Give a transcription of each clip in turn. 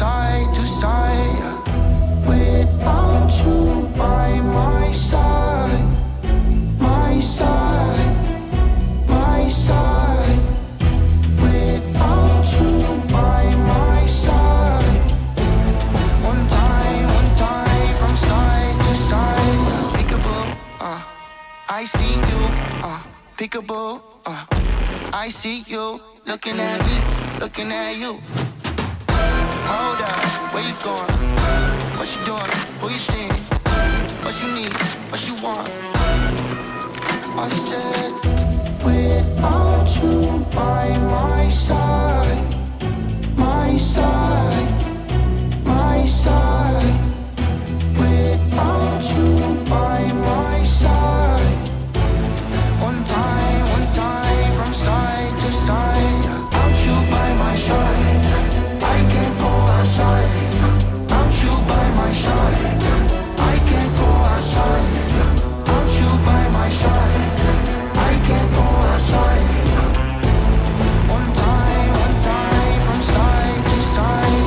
side to side. Without you by my side, my side, my side. Without you by my side. One time from side to side. Peekaboo, I see you. Peekaboo, I see you. Looking at me, looking at you. Hold up, where you going? What you doing? Who you seeing? What you need? What you want? I said, without you by my side, my side, my side. Without you by my side. One time from side to side. Without you by my side, I can't go outside. Without you by my side, I can't go outside. Without you by my side, I can't go outside. One time from side to side.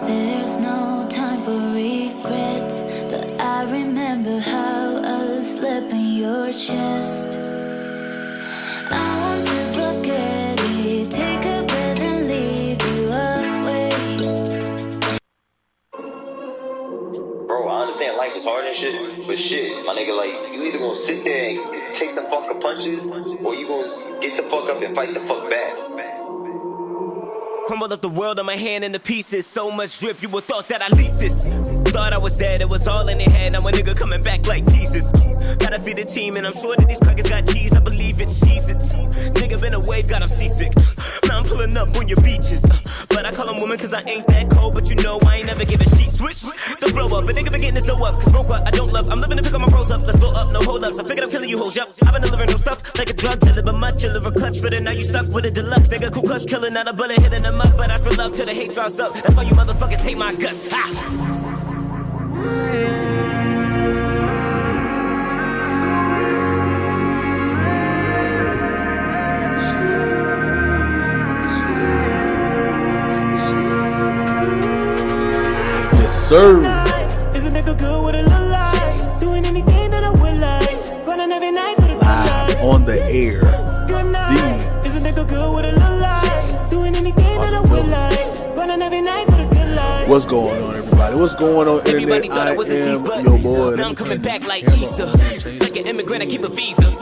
There's no time for regret, but I remember how I slept in your chest. I want to forget it, take a breath and leave you away. Bro, I understand life is hard and shit, but shit, my nigga, like, you either gonna sit there and take the fucking punches, or you gonna get the fuck up and fight the fuck back. Crumbled up the world on my hand into pieces. So much drip, you would thought that I leaped this. Thought I was dead, it was all in their head. Now a nigga coming back like Jesus. Gotta feed the team, and I'm sure that these crackers got cheese. I believe it's Jesus. Nigga been away, got him seasick. Now I'm pulling up on your beaches. But I call them women cause I ain't that cold. But you know I ain't never give a sheet. Switch the flow up, a nigga been getting this dough up. Cause broke what I don't love. I'm living to pick up my bros up. Let's blow up, no hold ups. I figured I'm killing you hoes, yup. I've been delivering new stuff like a drug dealer, but much deliver clutch. But now you stuck with a deluxe. Nigga cool clutch killing, not a bullet hitting them up. But I feel love till the hate drops up. That's why you motherfuckers hate my guts. Ah. Yes, sir. Is a nigga good with a little life? Doing anything that I would like. Running every night for the good life. On the air. Good night. Is a nigga good with a little life? Doing anything that I would like. Running every night for the good life. What's going on, everybody? What's going on, internet? I am your boy. Now I'm coming back like Easter. Like an immigrant, I keep a visa.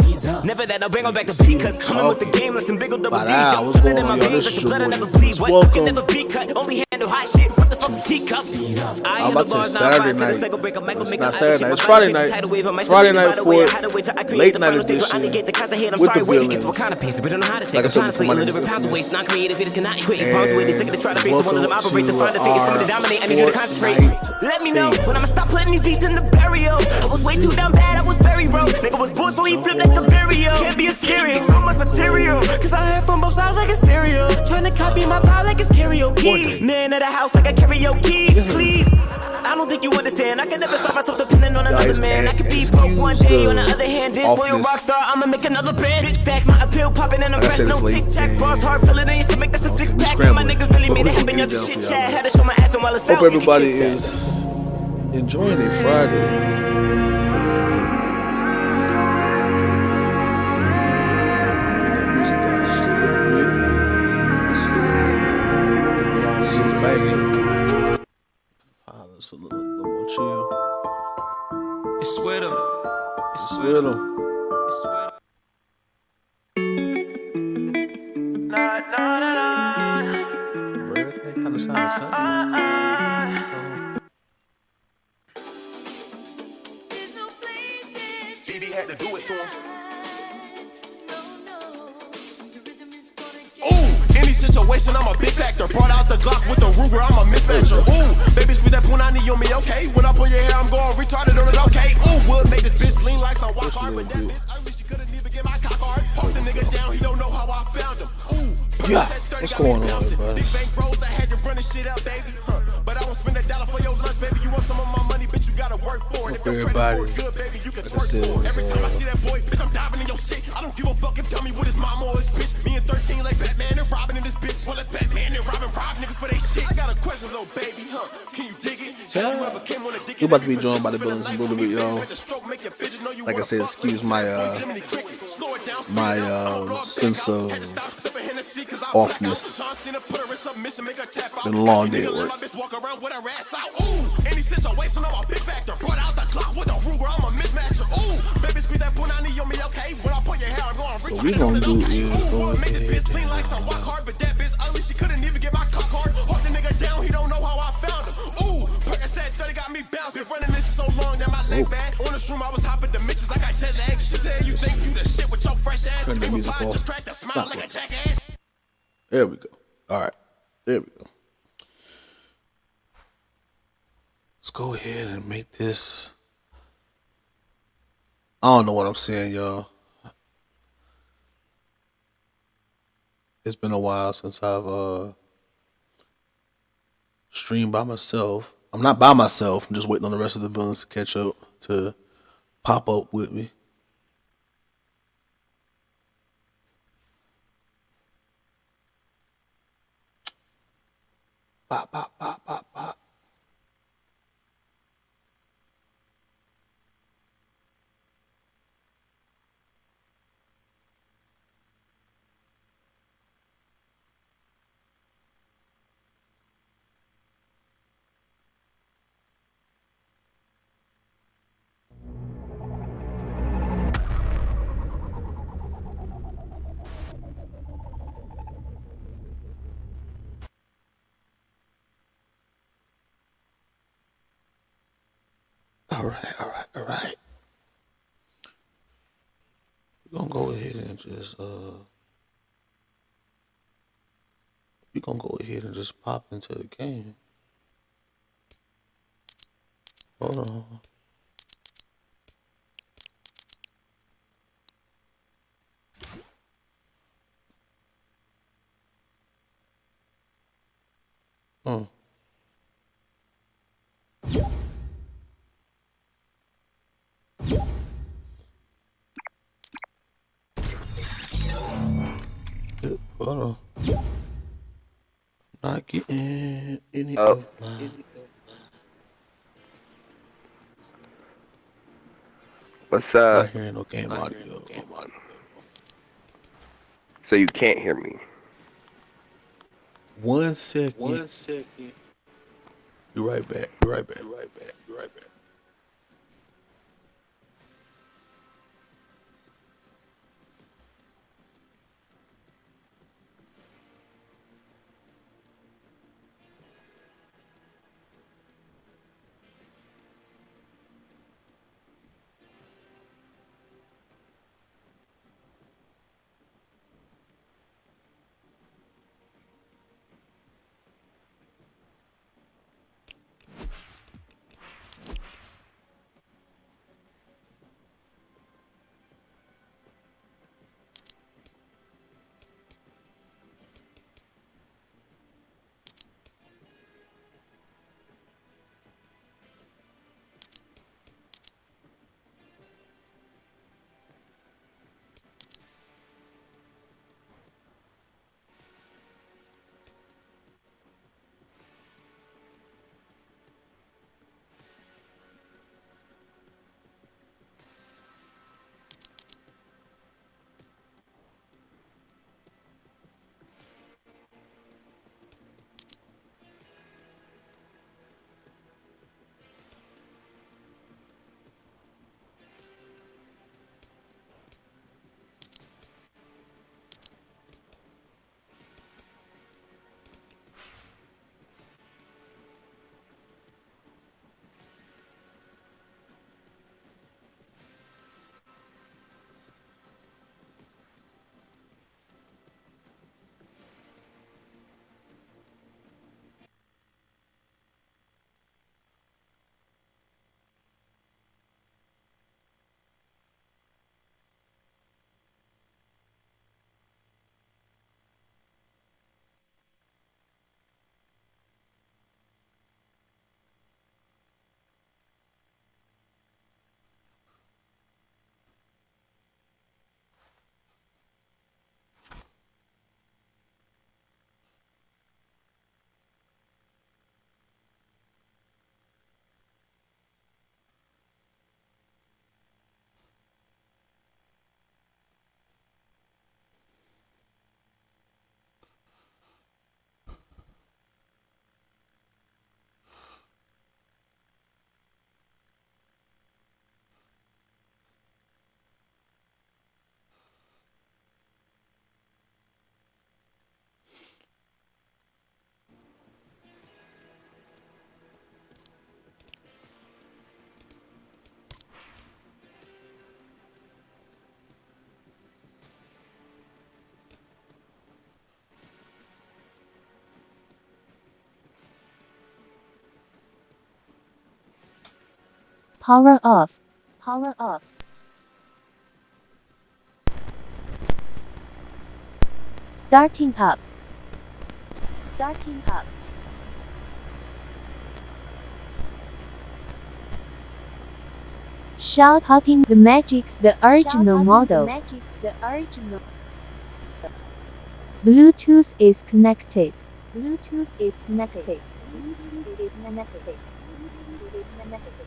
Never that I'll bring her back to beat, cause I'm with the game, listen, big ol' double D. What's going on, y'all? This is your boy. Welcome. Never be cut, only handle hot shit. What the fuck is I'm about to say Saturday night. It's not Saturday night. It's Friday night. Friday night for late night edition with the villains. Like I said before, my name is Infamous. And welcome to our Let me know when I'ma stop putting these beats in the burial. I was way too damn bad, I was very wrong. Nigga was bull, so he flipped like a stereo. Can't be a scary, so much material. Cause I heard from both sides like a stereo. Trying to copy my vibe like it's karaoke. Man of the house like a karaoke, please. I don't think you understand. I can never stop myself depending on another man. I could be broke one day. On the other hand, this boy a rock star. I'ma make another band. Big facts, my appeal popping in the press. No tic tac, bars hard, filling in your stomach. That's a six pack. My niggas really made it happen. Y'all just chit chat. Had to show my ass on while it's out. Hope everybody is enjoying a Friday. It's a little more chill. It's with him. It's with them. It's with Bro, that kind of sounds something. BB had to do it to him. Ooh, any situation, I'm a big factor. Brought out the Glock with the Ruger, I'm a mismatcher. Ooh, baby, squeeze that punani on me, okay? When I pull your hair, I'm going retarded on it, okay? Ooh, would make this bitch lean like some walk hard, but that bitch, I wish she couldn't even get my cock hard. Poked the nigga down, he don't know how I found him. Ooh, yeah, what's going on, bro? Big bank rolls, I had to run this shit up, baby. But I won't spend $1 for your lunch, baby. You want some of my money, bitch, you gotta work for it. If your credit score good, baby, you can twerk for it. Every time I see that boy, bitch, I'm diving in your shit. I don't give a fuck if tell me what his mama or his bitch. Me and 13 like Batman and Robin in this bitch. Well, let Batman and Robin rob niggas for they shit. I got a question, little baby, Can you dig it? We're about to be joined by the villains a little bit, y'all. Like I said, excuse my sense of offness. Been a long day at work. Any situation, I'm a big factor. Brought out the Glock with the Ruger, I'm a mismatcher. Ooh, baby, squeeze that punani on me, okay? When I pull your hair, I'm going retarded. What we gonna do is make this bitch lean like some walk hard, but that bitch ugly, she couldn't even get my cock hard. Hold the nigga down, he don't know how I found him. Ooh, Percocet 30 got me bouncing. Running this so long that my leg bad. On the shroom, I was hopping dimensions, I got jet lag. She said, you think you the shit with your fresh ass? Turn the music off. Just cracked a smile like a jackass. There we go. All right. There we go. Let's go ahead and make this. I don't know what I'm saying, y'all. It's been a while since I've streamed by myself. I'm not by myself. I'm just waiting on the rest of the villains to catch up, to pop up with me. Pop, pop, pop, pop, pop. All right. We're gonna go ahead and just pop into the game. Hold on. Hold on. Not getting any of my... What's up? Not hearing no game audio. So you can't hear me. 1 second. Be right back. Power off. Power off. Starting up. Starting up. Shout hopping the Magic's the original model. Bluetooth is connected. Bluetooth is connected. Bluetooth is connected. Bluetooth is connected.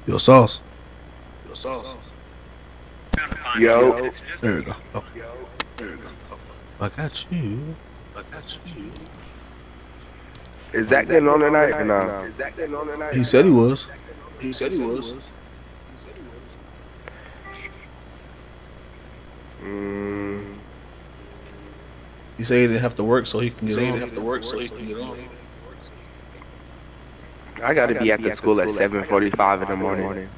Yo, Sauce. Yo. There we go. Oh. I got you. Is Zach getting on tonight or no? He said he was. He said. He said he didn't have to work so he can get on. I gotta be at the school at 7:45 in the morning.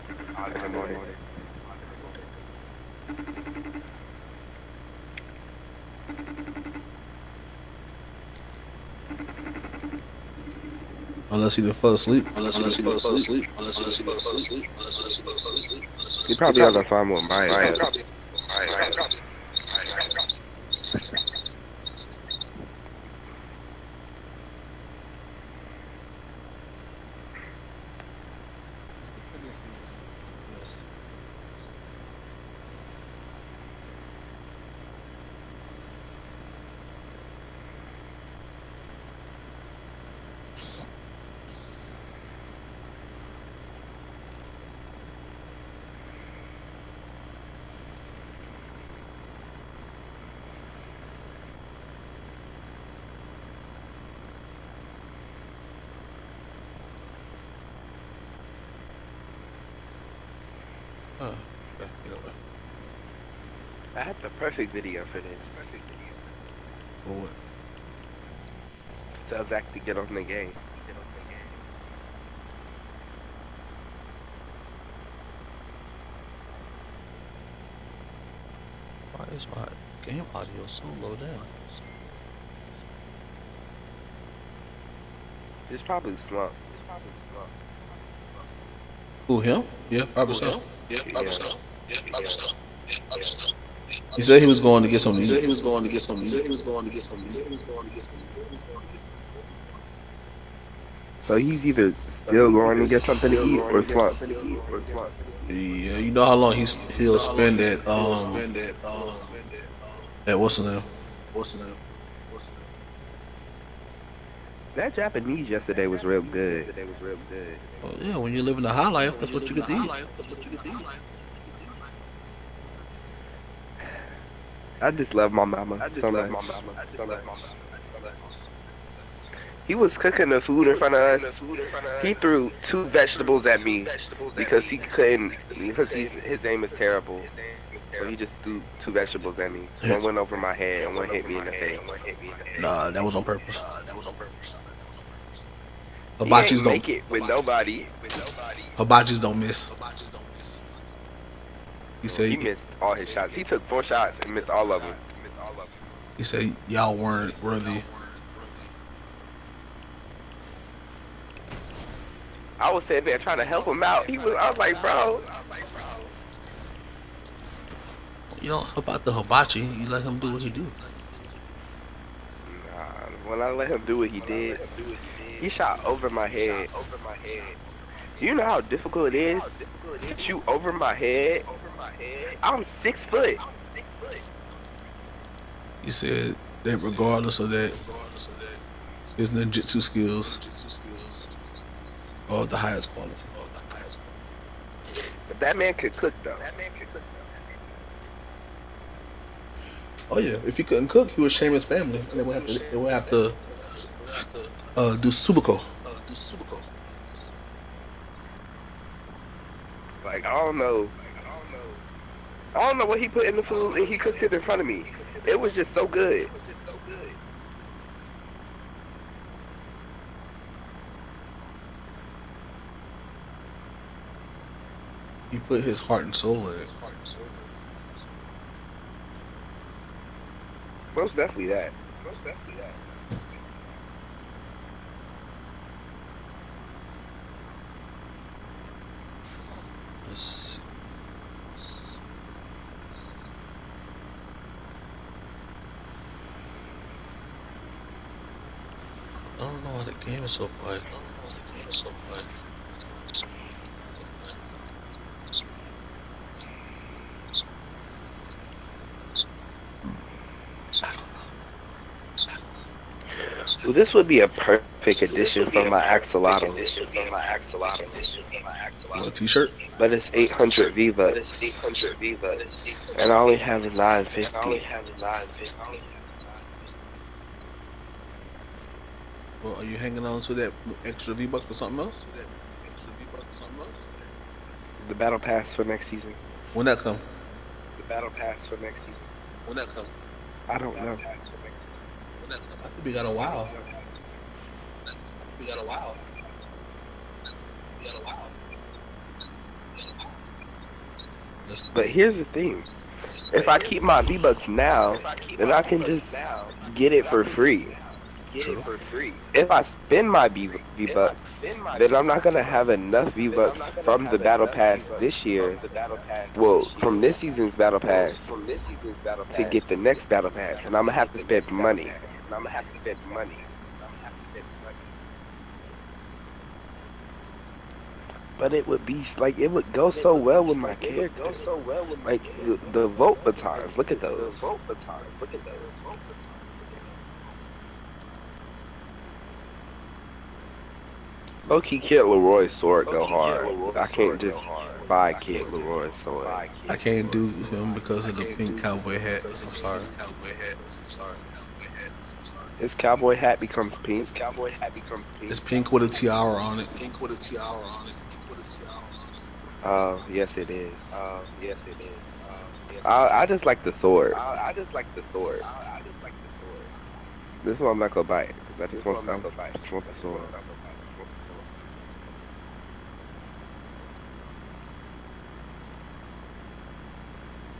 Unless he done fell asleep. He probably has a fun with Maya. I had the perfect video for this. For what? To tell Zach to get on the game. Why is my game audio so low down? It's probably slump. Who, him? Yeah, probably so. He said he was going to get something to eat. So he's either still going to get something to eat or slump. Yeah, you know how long he'll spend at what's the name? That Japanese yesterday was real good. Well, yeah, when you're living the high life, that's what you get to eat. I just love my mama so much. He was cooking the food in front of us. He threw 2 vegetables at me because he couldn't, because his aim is terrible. So he just threw 2 vegetables at me. One went over my head and one hit me in the face. Nah, that was on purpose. Hibachis don't make it with nobody. Hibachis don't miss. He said he missed all his shots. He took 4 shots and missed all of them. He said y'all weren't worthy. I was sitting there trying to help him out. I was like, bro. You don't help out the hibachi. You let him do what he do. Nah, when I let him do what he did, he shot over my head. You know how difficult it is to shoot over my head? I'm 6 foot. He said that regardless of that, His ninjutsu skills are the highest quality. But that man could cook though. Oh yeah, if he couldn't cook, he would shame his family, and they would have to do subuko. Like I don't know what he put in the food, and he cooked it in front of me. It was just so good. He put his heart and soul in it. Most definitely that. Let's see. I don't know why the game is so quiet. Well, this would be a perfect addition for my axolotl. A t-shirt? But it's 800 V-Bucks. And I only have 950. Well, are you hanging on to that extra V-Bucks for something else? The battle pass for next season. When that come? I don't know. I think we got a while. But here's the thing. If I keep my V-Bucks now, then I can just get it for free. If I spend my V-Bucks, then I'm not going to have enough V-Bucks from the Battle Pass this year. Well, from this season's Battle Pass to get the next Battle Pass. And I'm going to have to spend money. But it would be like, it would go so well with my character. Like the Volt Batons, look at those. Low-key Kid Leroy's sword go hard. I can't just buy Kid Leroy's sword. I can't do him because of the pink cowboy hat. I'm sorry. His cowboy hat becomes pink. It's pink with a tiara on it. Oh, yes it is. I just like the sword. This one I'm not gonna buy it. I just want the sword.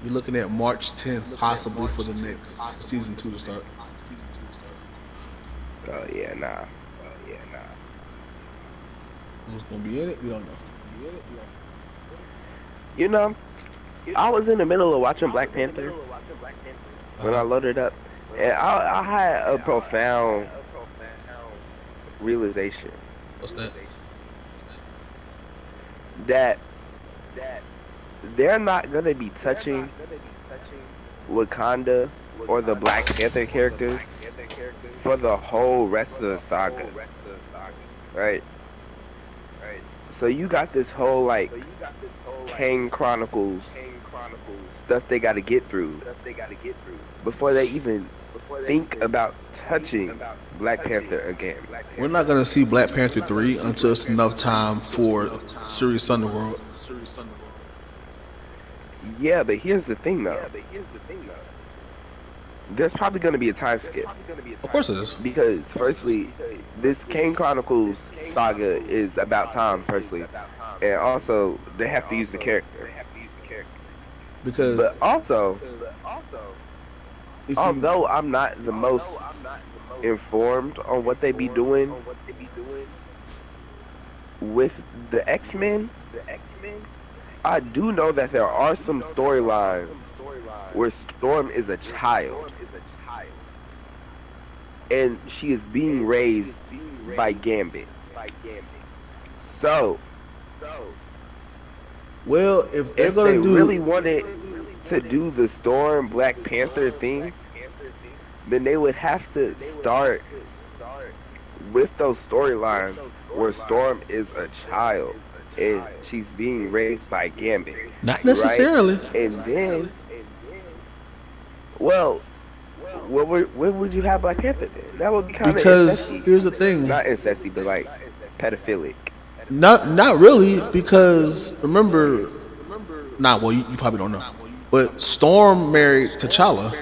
You're looking at March 10th, possibly for the next season 2 to start. Oh yeah, nah. Who's gonna be in it? We don't know. You know, I was in the middle of watching Black Panther when I loaded up, and I had a profound realization. What's that? That they're not gonna be touching Wakanda or the Black Panther characters for the whole rest of the saga, right? So you got this whole like Kang Chronicles stuff they got to get through before they even think about touching Black Panther again. We're not gonna see Black Panther 3 until it's enough time for Series Underworld. Yeah, but here's the thing though. There's probably going to be a time skip. Of course it is. Because, firstly, this Kang Chronicles saga is about time, firstly. And also, they have to use the character. Because... But also, although I'm not the most informed on what they be doing with the X-Men, I do know that there are some storylines where Storm is a child. And she is being raised by Gambit. So, well, if they're gonna really wanted to do the Storm Black Panther thing, then they would have to start with those storylines where Storm is a child and she's being raised by Gambit. Not necessarily. Right? And then, well, what would you have Black Panther then? That would be kind of because incesty. here's the thing. Not incesty, but like pedophilic. Not really, because remember, well, you probably don't know, but Storm married T'Challa.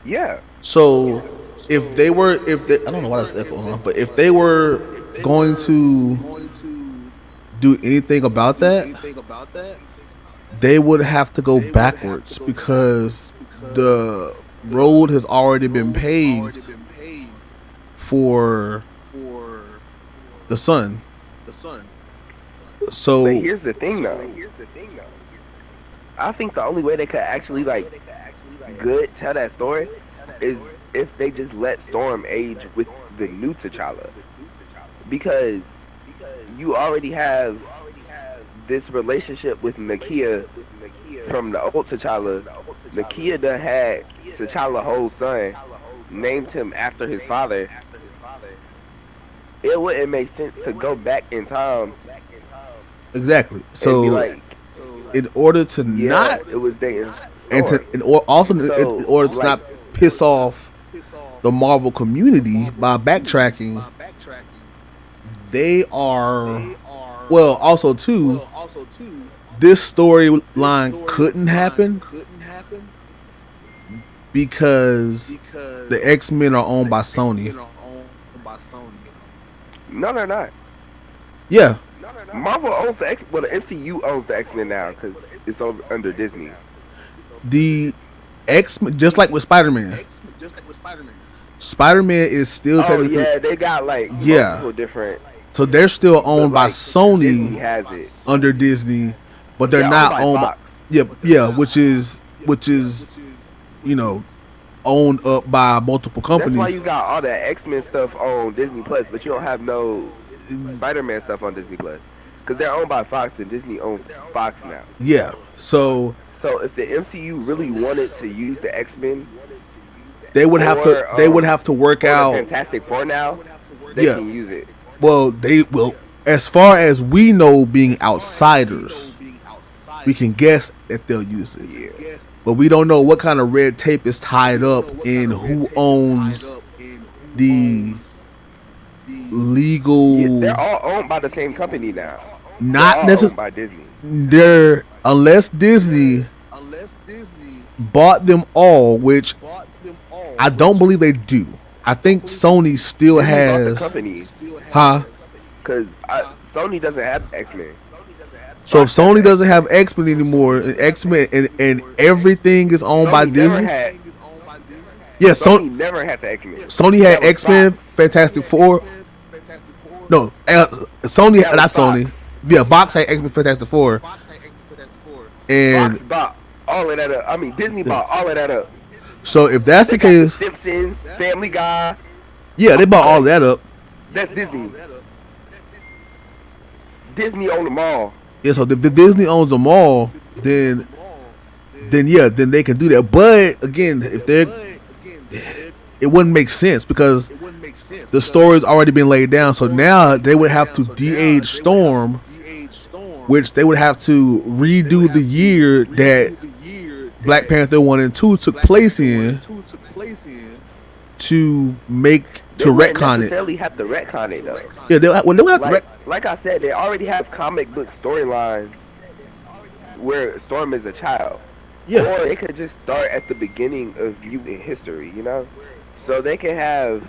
Yeah. So if they, I don't know why that's echoing on, but if they were going to do anything about that, they would have to go backwards because the road has already been paved for the son. So but here's the thing, though. I think the only way they could actually like tell that story is if they just let Storm age with the new T'Challa, because you already have this relationship with Nakia from the old T'Challa. Nakia done had T'Challa's whole son, named him after his father. It wouldn't make sense to go back in time. Exactly. So like, in order to not, it was dating and Storm. in order to not piss off the Marvel community by backtracking, they are also too. This storyline couldn't happen because the X-Men are owned by Sony. No, they're not. Yeah. Marvel owns the MCU owns the X-Men now because it's under Disney. The X-Men, just like with Spider-Man. Spider-Man is still technically. Yeah, they got like multiple different. So they're still owned by Sony Disney has it under Disney, but they're not owned by which is owned up by multiple companies. That's why you got all that X-Men stuff on Disney Plus, but you don't have no Spider-Man stuff on Disney Plus because they're owned by Fox and Disney owns Fox now. Yeah. So if the MCU really wanted to use the X-Men, they would have to work out Fantastic Four now. They can use it. Well, they will. As far as we know, being outsiders, we can guess that they'll use it. Yeah. But we don't know what kind of red tape is tied up in who owns the legal. Yeah, they're all owned by the same company now. Not necessarily by Disney. Unless Disney bought them all, which I don't believe they do. I think Sony still has companies. Because Sony doesn't have X-Men. So if Sony doesn't have X-Men anymore, and X-Men and everything is owned by Disney. Sony never had the X-Men. Sony had X-Men, Fantastic Four. No, Sony, not Sony. Yeah, Fox had X-Men, Fantastic Four. And Fox bought all of that up. I mean, Disney bought all of that up. So if that's the case, Simpsons, Family Guy. Yeah, they bought all of that up. That's Disney. Disney owned them all. Yeah, so if the Disney owns them all, then they can do that. But again, it wouldn't make sense because the story's already been laid down. So now they would have to de-age Storm, which they would have to redo the year that Black Panther 1 and 2 took place in to retcon it. Necessarily have to retcon it though. Yeah, they'll have to like I said, they already have comic book storylines where Storm is a child. Yeah. Or they could just start at the beginning of mutant history, So they can have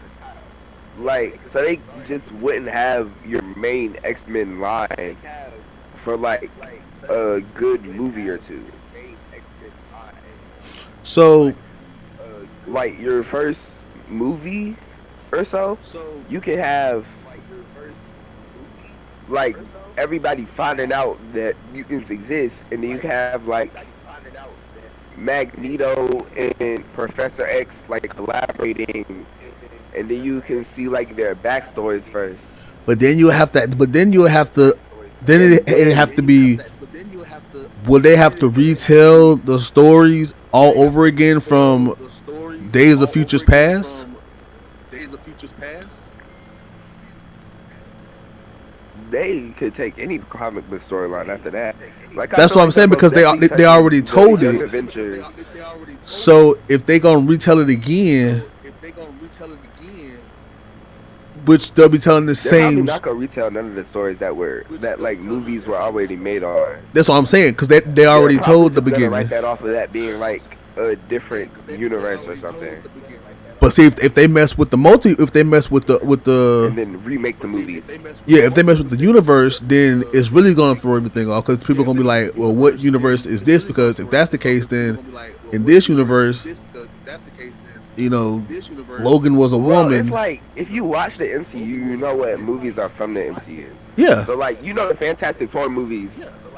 so they just wouldn't have your main X-Men line for like a good movie or two. So like your first movie or so, you can have like everybody finding out that mutants exist, and then you can have like Magneto and Professor X like collaborating, and then you can see like their backstories first. But then you have to. Then it have to be. Will they have to retell the stories all over again from Days of Futures Past? They could take any comic book storyline after that. Like I That's feel what I'm like saying, that because most definitely they already touches told the Young it. Avengers. So if they gonna retell it again, which they'll be telling the They're probably same. not gonna retell none of the stories that like movies were already made on. That's what I'm saying, because they already They're probably told the just gonna write beginning. that off of that being like a different universe or something, But see, if they mess with the if they mess with the and then remake the movies. yeah, if they mess with the universe, then it's really gonna throw everything off, because people are gonna be like, well, what universe is this? Because if that's the case, then in this universe, you know, Logan was a Well, woman. it's like if you watch the MCU, you know what movies are from the MCU. Yeah, So like you know the Fantastic Four movies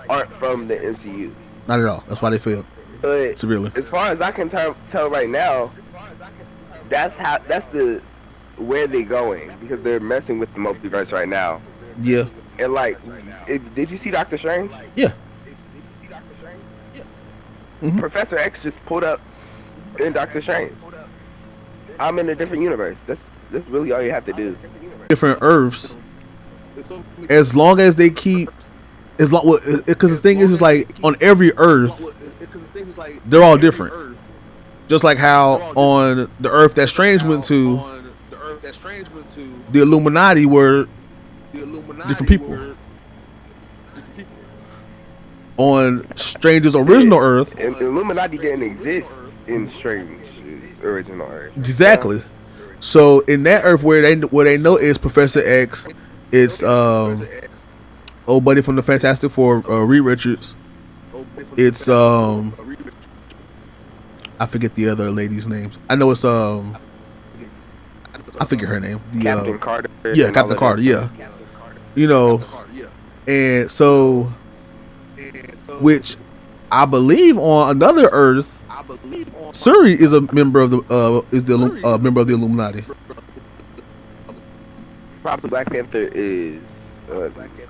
aren't from the MCU. not at all. That's why they failed But severely. as far as I can tell right now, that's the where they going, because they're messing with the multiverse right now. Yeah, And like, did you see Doctor Strange? yeah. Mhm. Professor X just pulled up in Doctor Strange. I'm in a different universe. That's really all you have to do. Different Earths, as long as they keep, as long, because the thing is like on every Earth, they're all different. Just like how on the Earth that Strange went to, the Illuminati were different people. On Strange's original Earth, And Illuminati didn't exist in Strange's original Earth. exactly. So in that Earth where they know is Professor X, it's old buddy from the Fantastic Four, Reed Richards. It's I forget the other lady's names. I know it's I forget her name. The, Captain Carter. yeah, and all Captain of Carter. that. Yeah, you know, and so, which I believe on another Earth, Shuri is a member of the member of the Illuminati. Probably Black Panther is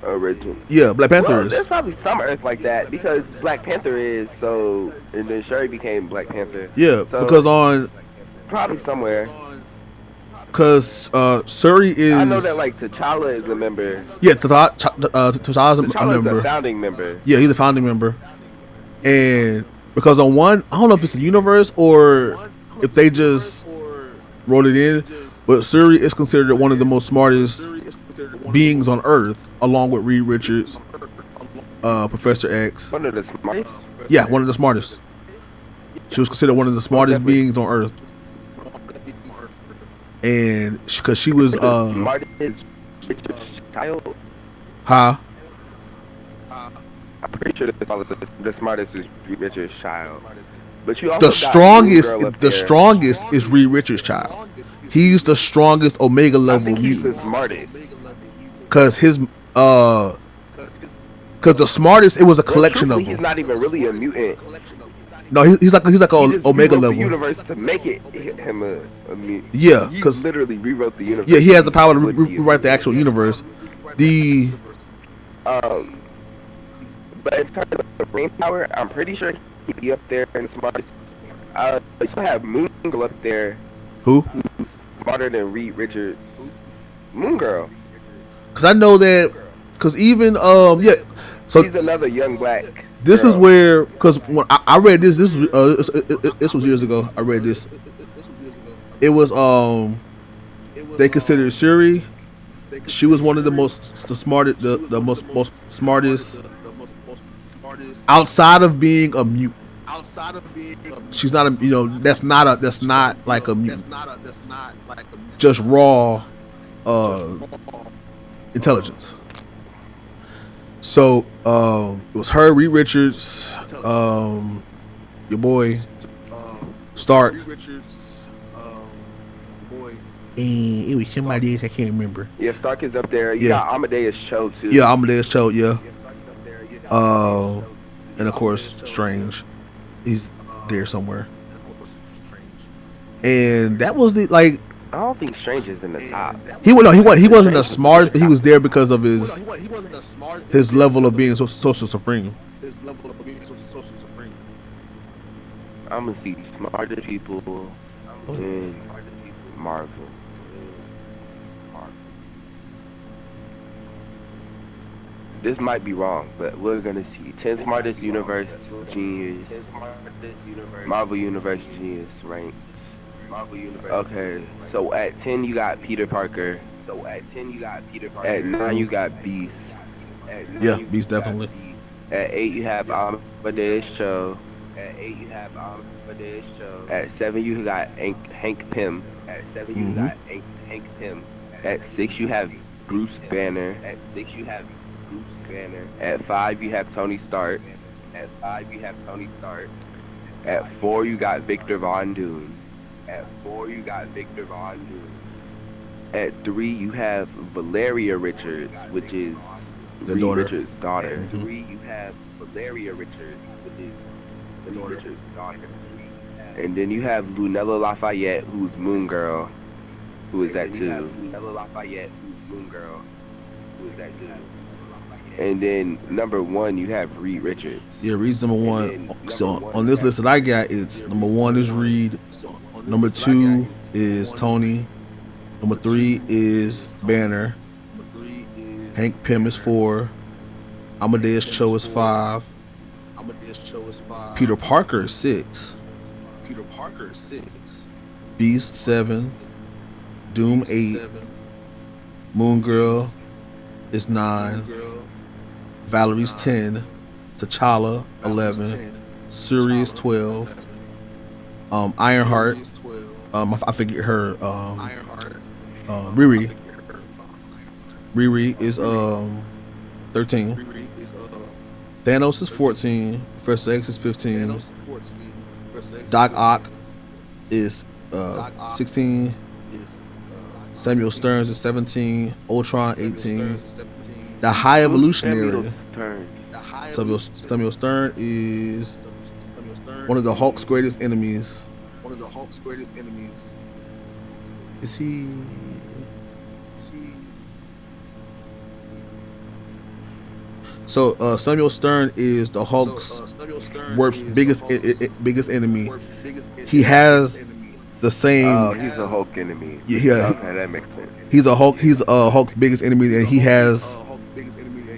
original. Yeah, Black Panther Well, is. there's probably some Earth like that because Black Panther is so, and then Shuri became Black Panther. Yeah, So, because on probably somewhere. because Shuri is. I know that like T'Challa is a member. Yeah, T'Challa's a T'Challa's member. a founding member. Yeah, he's a founding member. And because on one, I don't know if it's a universe or if they just wrote it in, but Shuri is considered one of the most smartest beings on Earth, along with Reed Richards, Professor X. One of the smartest. Yeah, one of the smartest. She was considered one of the smartest beings on Earth. And because she was, smartest Richard's child. huh? I'm pretty sure the smartest is Richard's child. But you also The got strongest, Moon Girl up the there. strongest is Reed Richards' child. He's the strongest Omega I level think he's mutant. the smartest. Cause his cause the smartest, it was a collection of He's them. not even really a mutant. No, he's like He a just Omega rewrote level. the universe to make it him a mutant. Yeah, He 'cause- literally rewrote the universe. Yeah, he has the power to with the rewrite the actual universe. The But in terms of brain power, I'm pretty sure he'd be up there in the smartest. You still have Moon Girl up there, who? smarter than Reed Richards. Moon Girl. Cause I know that. Cause even yeah. So She's another young black. this is girl. where, cause when I read this was this was years ago. I read this. It was they considered Shuri. She was one of the most smartest, the most smartest outside of being a mutant. She's not a, that's not like a mutant. Just raw intelligence. So it was her, Reed Richards, your boy Stark, and it was somebody else I can't remember. Yeah, Stark is up there. You Yeah. got Amadeus Cho too. Yeah, Amadeus Cho, yeah. And of course Strange, he's there somewhere. And that was the like I don't think Strange is in the top. he wasn't the smartest, but he was there because of his level of being social supreme. I'm gonna see smarter people in Marvel. this might be wrong, but we're gonna see. 10 smartest universe genius. Marvel Universe genius ranks. Okay, so at 10 you got Peter Parker. At 9 you got Beast. Yeah, Beast definitely. At 8 you have Amadeus Cho. At 7 you got Hank Pym. At 6 you have Bruce Banner. At 5 you have Tony Stark. At 4 you got Victor Von Doom. At 3 you have Valeria Richards, which is The Reed daughter. Richards' daughter. And then you have Lunella Lafayette, who's Moon Girl, who is at 2. And then number 1 you have Reed Richards. Yeah, Reed's number 1. So on this list that I got, it's number 1 is Reed. Number 2 is Tony. Number 3 is Banner. Hank Pym is 4. Amadeus Cho is 5. Peter Parker is 6. Beast 7. Doom 8. Moon Girl is 9. Valerie's 10. T'Challa 11. Shuri is 12. Ironheart. I forget her. Riri. Riri is 13. Thanos is 14. Professor X is 15. Doc Ock is 16. Samuel Stearns is 17. Ultron 18. The High Evolutionary. Samuel Stern is one of the Hulk's greatest enemies. Is he? So Samuel Stern is the Hulk's worst biggest enemy. He has the same. Oh, he's a Hulk enemy. Yeah. Okay, that makes sense. He's a Hulk's biggest enemy, and he has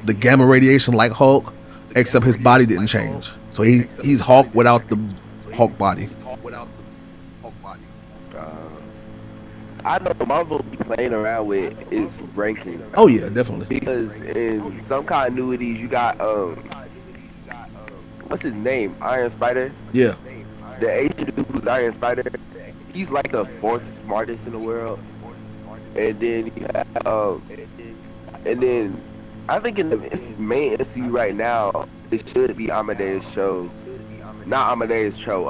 the gamma radiation like Hulk, except his body didn't change. So he's Hulk without the Hulk body. I know Marvel be playing around with its rankings. Oh yeah, definitely. Because in some continuities you got what's his name? Iron Spider. Yeah. The Asian dude who's Iron Spider. He's like the 4th smartest in the world. And then you have and then I think in the main MCU right now it should be Amadeus Cho. Not Amadeus Cho.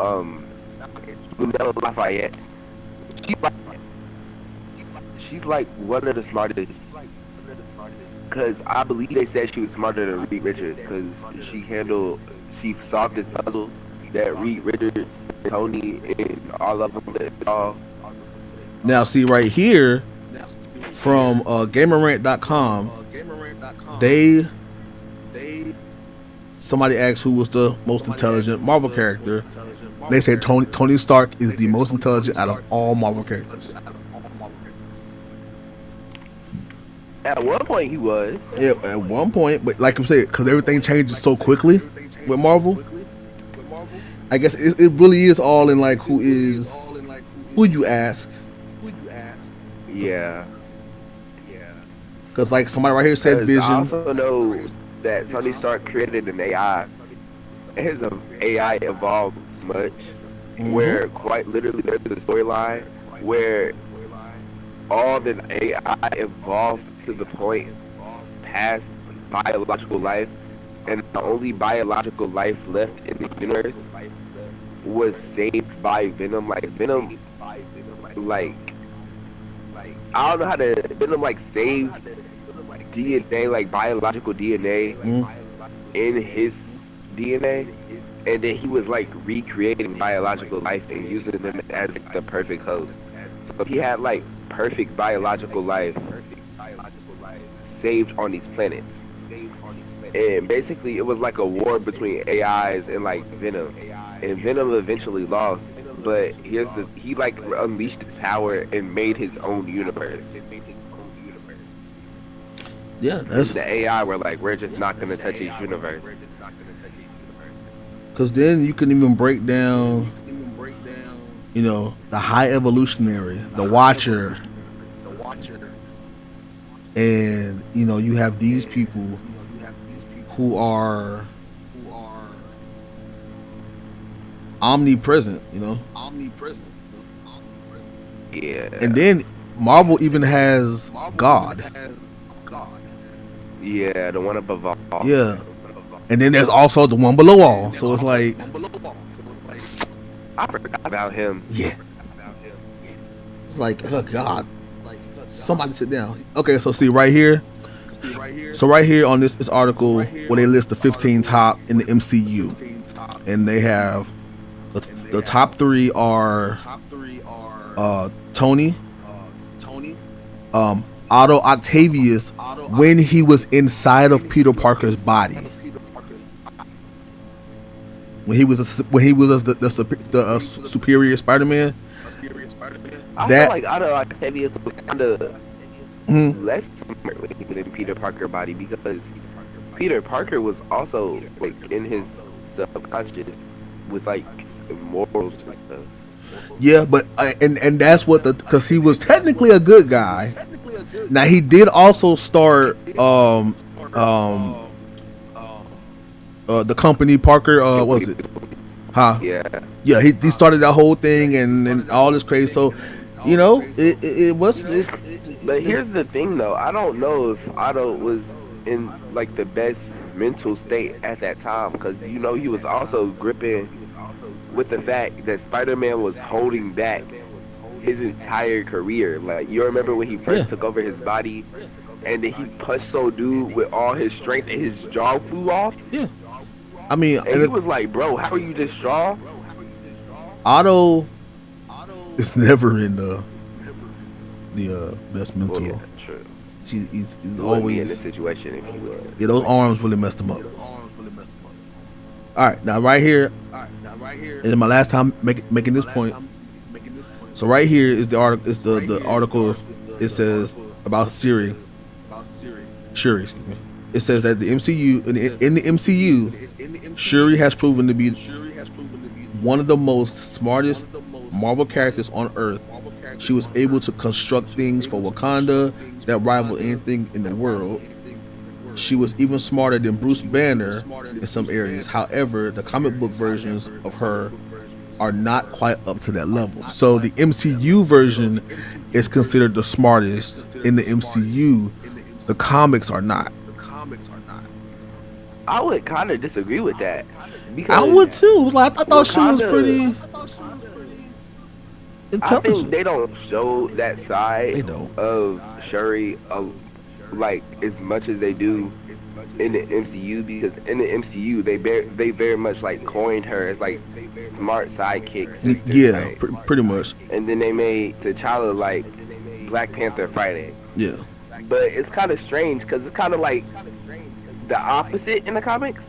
Lunella Lafayette. She's like one of the smartest. Cause I believe they said she was smarter than Reed Richards. Cause she solved this puzzle that Reed Richards, Tony, and all of them solved. Now see right here from GamerRant.com, somebody asked who was the most intelligent Marvel character. They said Tony Stark is the most intelligent out of all Marvel characters. At one point he was. Yeah, at one point, but like I said, because everything changes so quickly with Marvel, I guess it really is all in like who you ask. Yeah. Because like somebody right here said Vision. I also know that Tony Stark created an AI. His AI evolved so much, where quite literally there's a storyline where all the AI evolved to the point past biological life, and the only biological life left in the universe was saved by Venom. Like Venom, like I don't know how to. Venom like saved DNA, like biological DNA in his DNA, and then he was like recreating biological life and using them as the perfect host. So he had like perfect biological life saved on these planets, and basically it was like a war between AIs and like Venom, and Venom eventually lost, but he like unleashed his power and made his own universe. Yeah, that's The AI were like, we're just not gonna touch his universe. because then you can even break down, you know, the high evolutionary, the Watcher, and you know you have these people who are omnipresent, you know. Yeah. And then Marvel even has God. Yeah, the one above all. Yeah. And then there's also the one below all. So it's like, I forgot about him. yeah. It's like, oh God. Somebody sit down. Okay, so see right here. So right here on this article where they list the 15 top in the MCU. And they have the top 3 are Tony, Otto Octavius when he was inside of Peter Parker's body. When he was the superior Spider-Man. I feel like Otto Octavius was kind of less smart when he was in Peter Parker body because Peter Parker was also like in his subconscious with like morals and stuff. Yeah, but and that's what because he was technically a good guy. Now he did also start the company Parker what was it? Yeah, he started that whole thing and all this crazy. So you know it was. But here's the thing though, I don't know if Otto was in like the best mental state at that time because you know he was also gripping with the fact that Spider-Man was holding back his entire career. Like you remember when he first took over his body and then he punched so dude with all his strength and his jaw flew off? Yeah. I mean, and he was like, bro, how are you this strong? Otto is never in the best mental. Well, yeah, true. He's always always in this situation if he was. Yeah, those arms really messed him up. All right, now right here, and my last time making this point. So right here is the article. It's the article. It says about Shuri. Excuse me. It says that the MCU in the MCU, Shuri has proven to be one of the most smartest Marvel characters on Earth. She was able to construct things for Wakanda that rival anything in the world. She was even smarter than Bruce Banner in some areas. However, the comic book versions of her are not quite up to that level. So the MCU version is considered the smartest in the MCU. The comics are not. I would kind of disagree with that. Because I would too. Like I thought she was pretty intelligent. I think they don't show that side of Shuri like as much as they do in the MCU because in the MCU they very much like coined her as like smart sidekick sister, yeah, right? pretty much. And then they made T'Challa like Black Panther Friday. Yeah. But it's kind of strange because it's kind of like the opposite in the comics.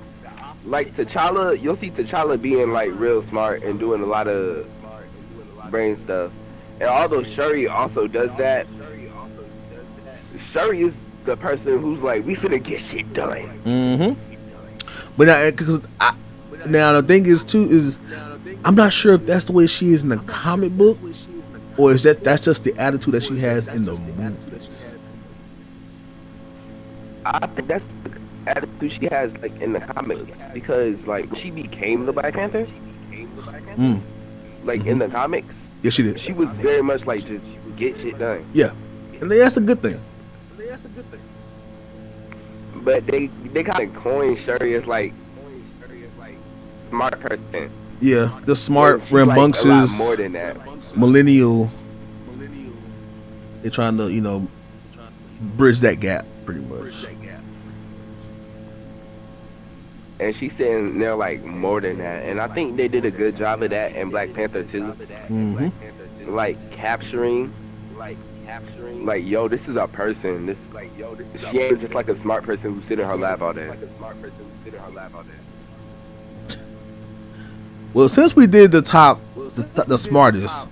Like T'Challa, you'll see T'Challa being like real smart and doing a lot of brain stuff. And although Shuri also does that, Shuri is the person who's like, we finna get shit done. Mm-hmm. But now the thing is too is I'm not sure if that's the way she is in the comic book or is that's just the attitude that she has in the movies. I think that's the attitude she has like in the comics because like she became the Black Panther. Like in the comics. Yeah, she did. She was very much like just get shit done. Yeah, and that's a good thing. But they kind of coined Shuri as like smart person. Yeah, the smart, rambunctious, like a lot more than that. Millennial. They're trying to bridge that gap pretty much. And she's saying they're like more than that, and I think they did a good job of that in Black Panther too. Mm-hmm. Like capturing, like yo, this is a person. She ain't just like a smart person who sit in her lap all day. Well, since we did the top, the smartest,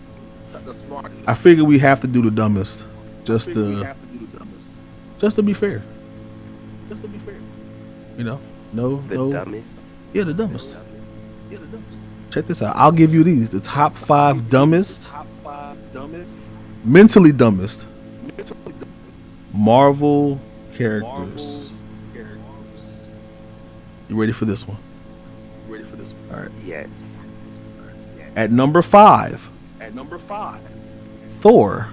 I figured we have to do the dumbest, just to be fair. You know, no, dumbest. Yeah, the dumbest. Check this out. I'll give you these: the top 5 dumbest, mentally dumbest Marvel characters. You ready for this one? All right. Yes. At number 5, Thor.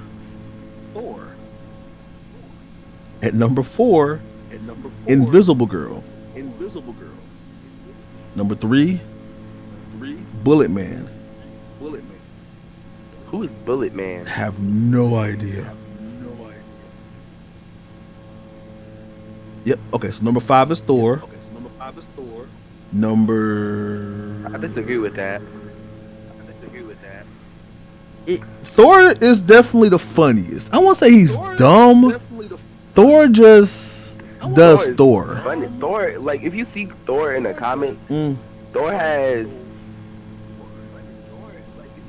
At number 4, Invisible Girl. Number 3, Bullet Man. Who is Bullet Man? Have no idea. Yep. Okay. So number 5 is Thor. Number. I disagree with that. Thor is definitely the funniest. I won't say he's dumb. Thor just does Thor. Funny. Thor, like if you see Thor in the comics,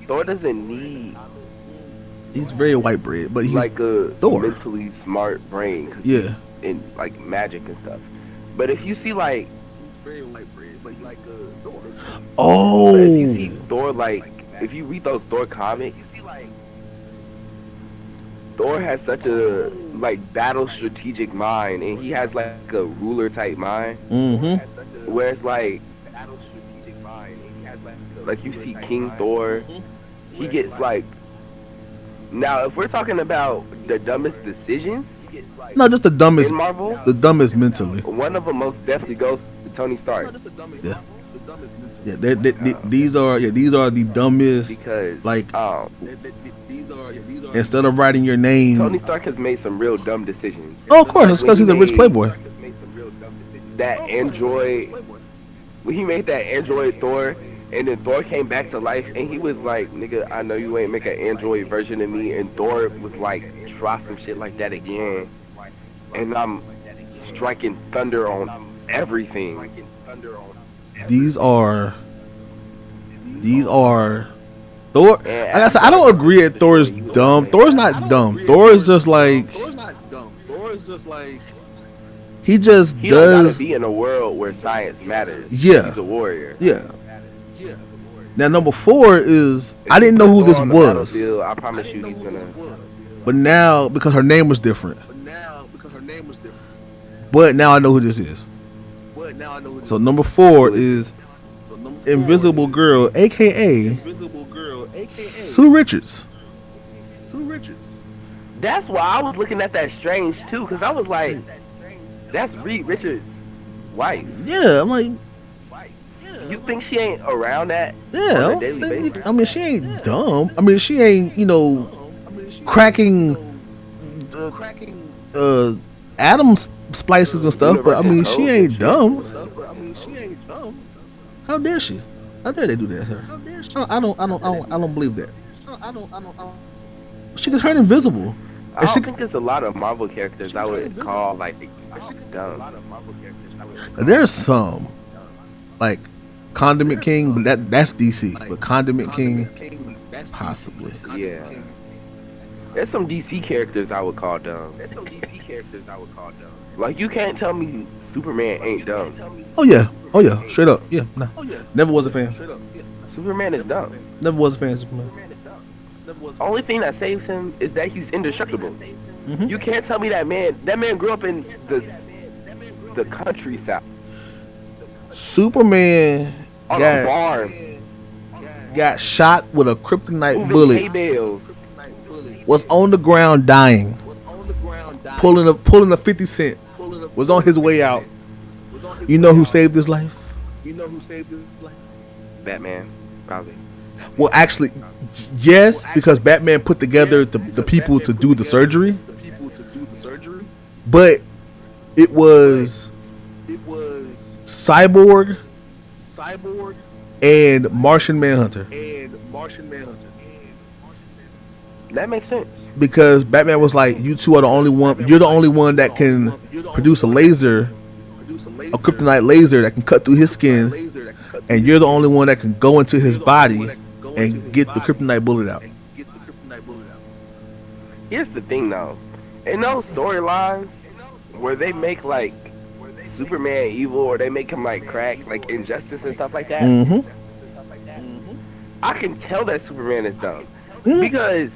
Thor doesn't need. He's very white bread, but he's like a Thor. Mentally smart brain. Cause yeah. In like magic and stuff. But if you see like. Oh. But if you see Thor, like if you read those Thor comics, Thor has such a like battle strategic mind, and he has like a ruler type mind. Mm-hmm. Whereas like you see King Thor, he gets like. Now, if we're talking about the dumbest decisions, not just the dumbest in Marvel, the dumbest mentally. One of them most definitely goes to Tony Stark. Yeah. Yeah, these are the dumbest. Because like instead of writing your name, Tony Stark has made some real dumb decisions. Oh, of course, it's because he's a rich playboy. That android, when he made that android Thor, and then Thor came back to life, and he was like, "Nigga, I know you ain't make an android version of me," and Thor was like, "Try some shit like that again," and I'm striking thunder on everything. These are Thor. Like I said, I don't agree that Thor is dumb. Thor's not dumb. Thor is just like he just he does. Don't gotta be in a world where science matters. Yeah, he's a warrior. Yeah. Now number 4 is I didn't know who this was. I promise you, he's gonna. But now because her name was different. But now I know who this is. So number 4 is Invisible Girl, aka Sue Richards. That's why I was looking at that strange too, because I was like, that's Reed Richards' wife. Yeah, I'm like, you think she ain't around that? Yeah, on a daily basis? I mean, she ain't dumb. I mean, she ain't cracking atom splices and stuff. But I mean, she ain't dumb. How dare she? How dare they do that to her? I don't believe that. She can turn invisible. I don't think there's a lot of Marvel characters I would call like dumb. There's some like Condiment King, but that's DC. But Condiment King, possibly. Yeah. There's some DC characters I would call dumb. Like you can't tell me Superman ain't dumb. Oh yeah, straight up. Yeah, nah. Never was a fan. Superman is dumb. Never was a fan of Superman. Only thing that saves him is that he's indestructible. Mm-hmm. You can't tell me that man grew up in the countryside. Superman on a farm. Got shot with a kryptonite bullet. Hay-bales. Was on the ground dying. Pulling a 50 cent. Was on his way out. You know who saved his life? Batman, probably. Well, actually, yes, because Batman put together the people to do the surgery. But it was Cyborg and Martian Manhunter. That makes sense. Because Batman was like, you two are the only one. You're the only one that can produce a laser, a kryptonite laser that can cut through his skin, and you're the only one that can go into his body and get the kryptonite bullet out. Here's the thing, though. In those storylines where they make like Superman evil or they make him like crack, like Injustice and stuff like that, I can tell that Superman is dumb because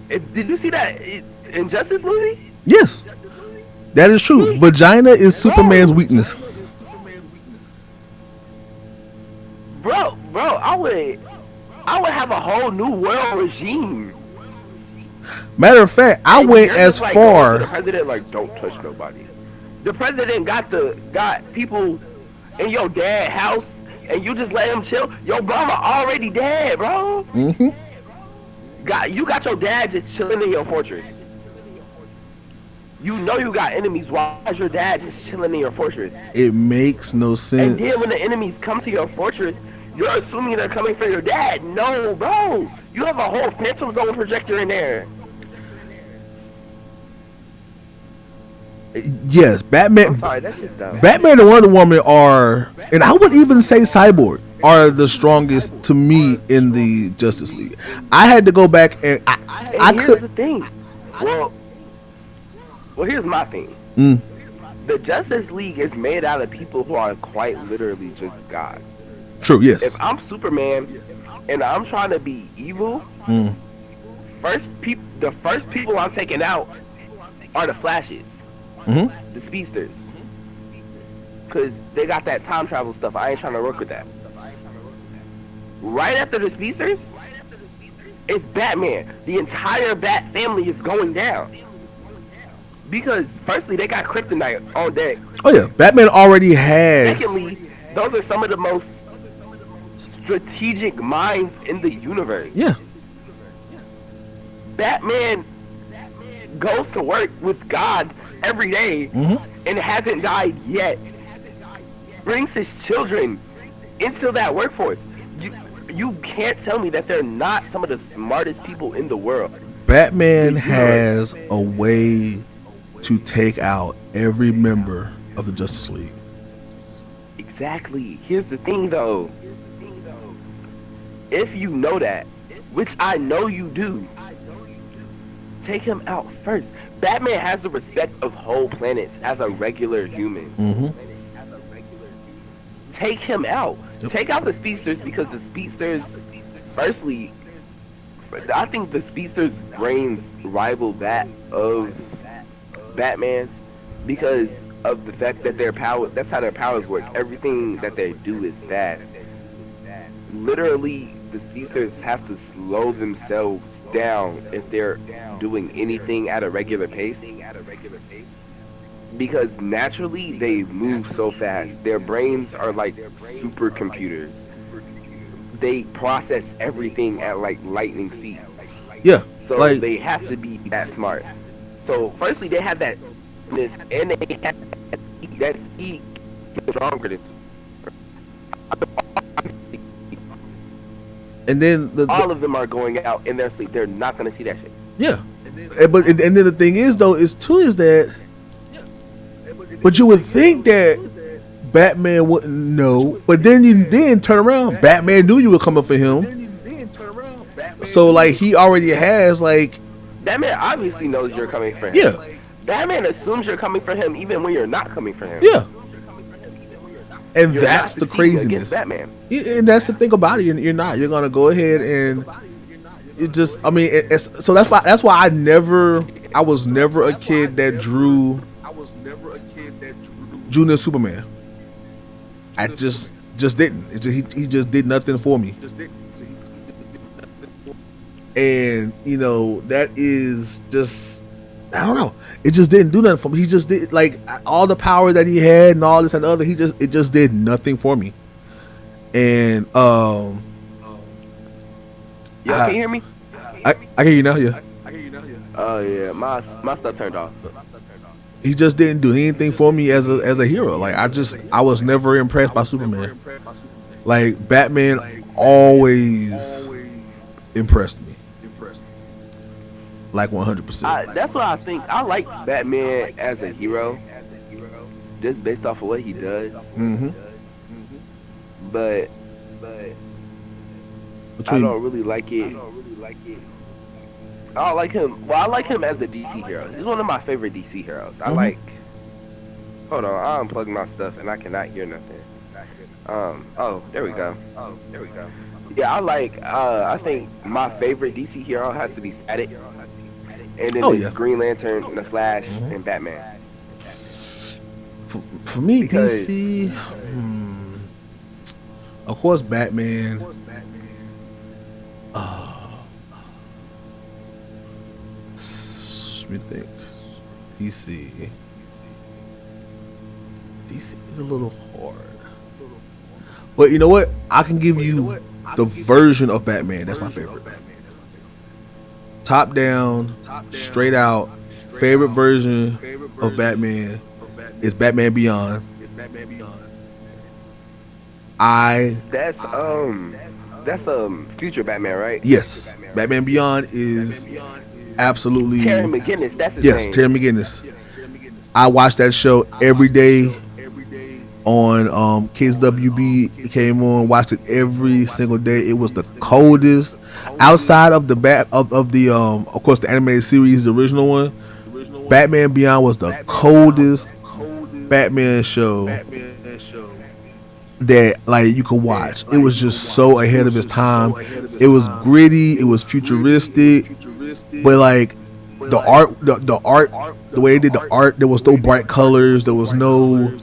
did you see that Injustice movie? Yes, that is true. Vagina is Superman's weakness. Bro, I would have a whole new world regime. Matter of fact, I And went you're as just, like, going to far. the president like, don't touch nobody. The president got people in your dad's house, and you just let him chill. Your mama already dead, bro. You got your dad just chilling in your fortress. You know you got enemies. Why is your dad just chilling in your fortress? It makes no sense. And then when the enemies come to your fortress, you're assuming they're coming for your dad. No, bro. You have a whole Phantom Zone projector in there. Yes, Batman. I'm sorry, that's just dumb. Batman and Wonder Woman are, and I would even say Cyborg are the strongest to me in the Justice League. I had to go back and I here's could. the thing. Well, here's my thing. The Justice League is made out of people who are quite literally just gods. True. Yes. If I'm Superman and I'm trying to be evil, the first people I'm taking out are the Flashes, the Speedsters, because they got that time travel stuff. I ain't trying to work with that. Right after the Speedsters, it's Batman. The entire Bat family is going down. Because, firstly, they got Kryptonite on deck. Oh yeah, Batman already has. Secondly, those are some of the most strategic minds in the universe. Yeah. Batman goes to work with gods every day and hasn't died yet. Brings his children into that workforce. You can't tell me that they're not some of the smartest people in the world. Batman has a way to take out every member of the Justice League. Exactly. Here's the thing, though. If you know that, which I know you do, take him out first. Batman has the respect of whole planets as a regular human. Take him out. Take out the Speedsters because the Speedsters, firstly, I think the Speedsters' brains rival that of Batman's because of the fact that their power, that's how their powers work. Everything that they do is fast. Literally, the Speedsters have to slow themselves down if they're doing anything at a regular pace. Because naturally, they move so fast. Their brains are like supercomputers. They process everything at like lightning speed. Yeah. So like, they have to be that smart. So firstly, they have that, and they have that speed stronger than. And then all of them are going out in their sleep. They're not going to see that shit. Yeah. And then the thing is though is that. But you would think that Batman wouldn't know, but then you turn around. Batman knew you were coming for him. So like he already has like. Batman obviously knows you're coming for him. Yeah. Batman assumes you're coming for him even when you're not coming for him. Yeah. And you're that's the craziness. Batman. And that's the thing about it. You're not. You're gonna go ahead and it just. I mean, so that's why I was never a kid that drew Junior Superman. I just didn't. He just did nothing for me. And you know that is just, I don't know. It just didn't do nothing for me. He just did like all the power that he had and all this and other. It just did nothing for me. And y'all can hear me? I can hear you now. Yeah. Oh yeah, my stuff turned off. He just didn't do anything for me as a hero. Like I was never impressed by Superman. Like Batman always impressed me. Like 100%. That's what I think. I like Batman as a hero, just based off of what he does. But I don't really like it. I don't like him. Well, I like him as a DC hero. He's one of my favorite DC heroes. I like Hold on, I unplugged my stuff and I cannot hear nothing. Oh, there we go. Yeah, I think my favorite DC hero has to be Static. And then it's Green Lantern, The Flash, and Batman. For me, because DC, of course, Batman. Let me think. DC is a little hard. But you know what? I can give you the version of Batman. That's my favorite. Top down, straight out, favorite version of Batman is Batman Beyond. That's future Batman, right? Yes, Batman Beyond is absolutely Terry McGinnis. That's his name. Yes, Terry McGinnis. I watch that show every day on KSWB. It came on, watched it every single day. It was the coldest outside of the of course the animated series, the original one. Batman Beyond was the coldest Batman show that like you could watch. It was just so ahead of its time. It was gritty, it was futuristic, but like the art, the way they did the art, there was no bright colors, there was no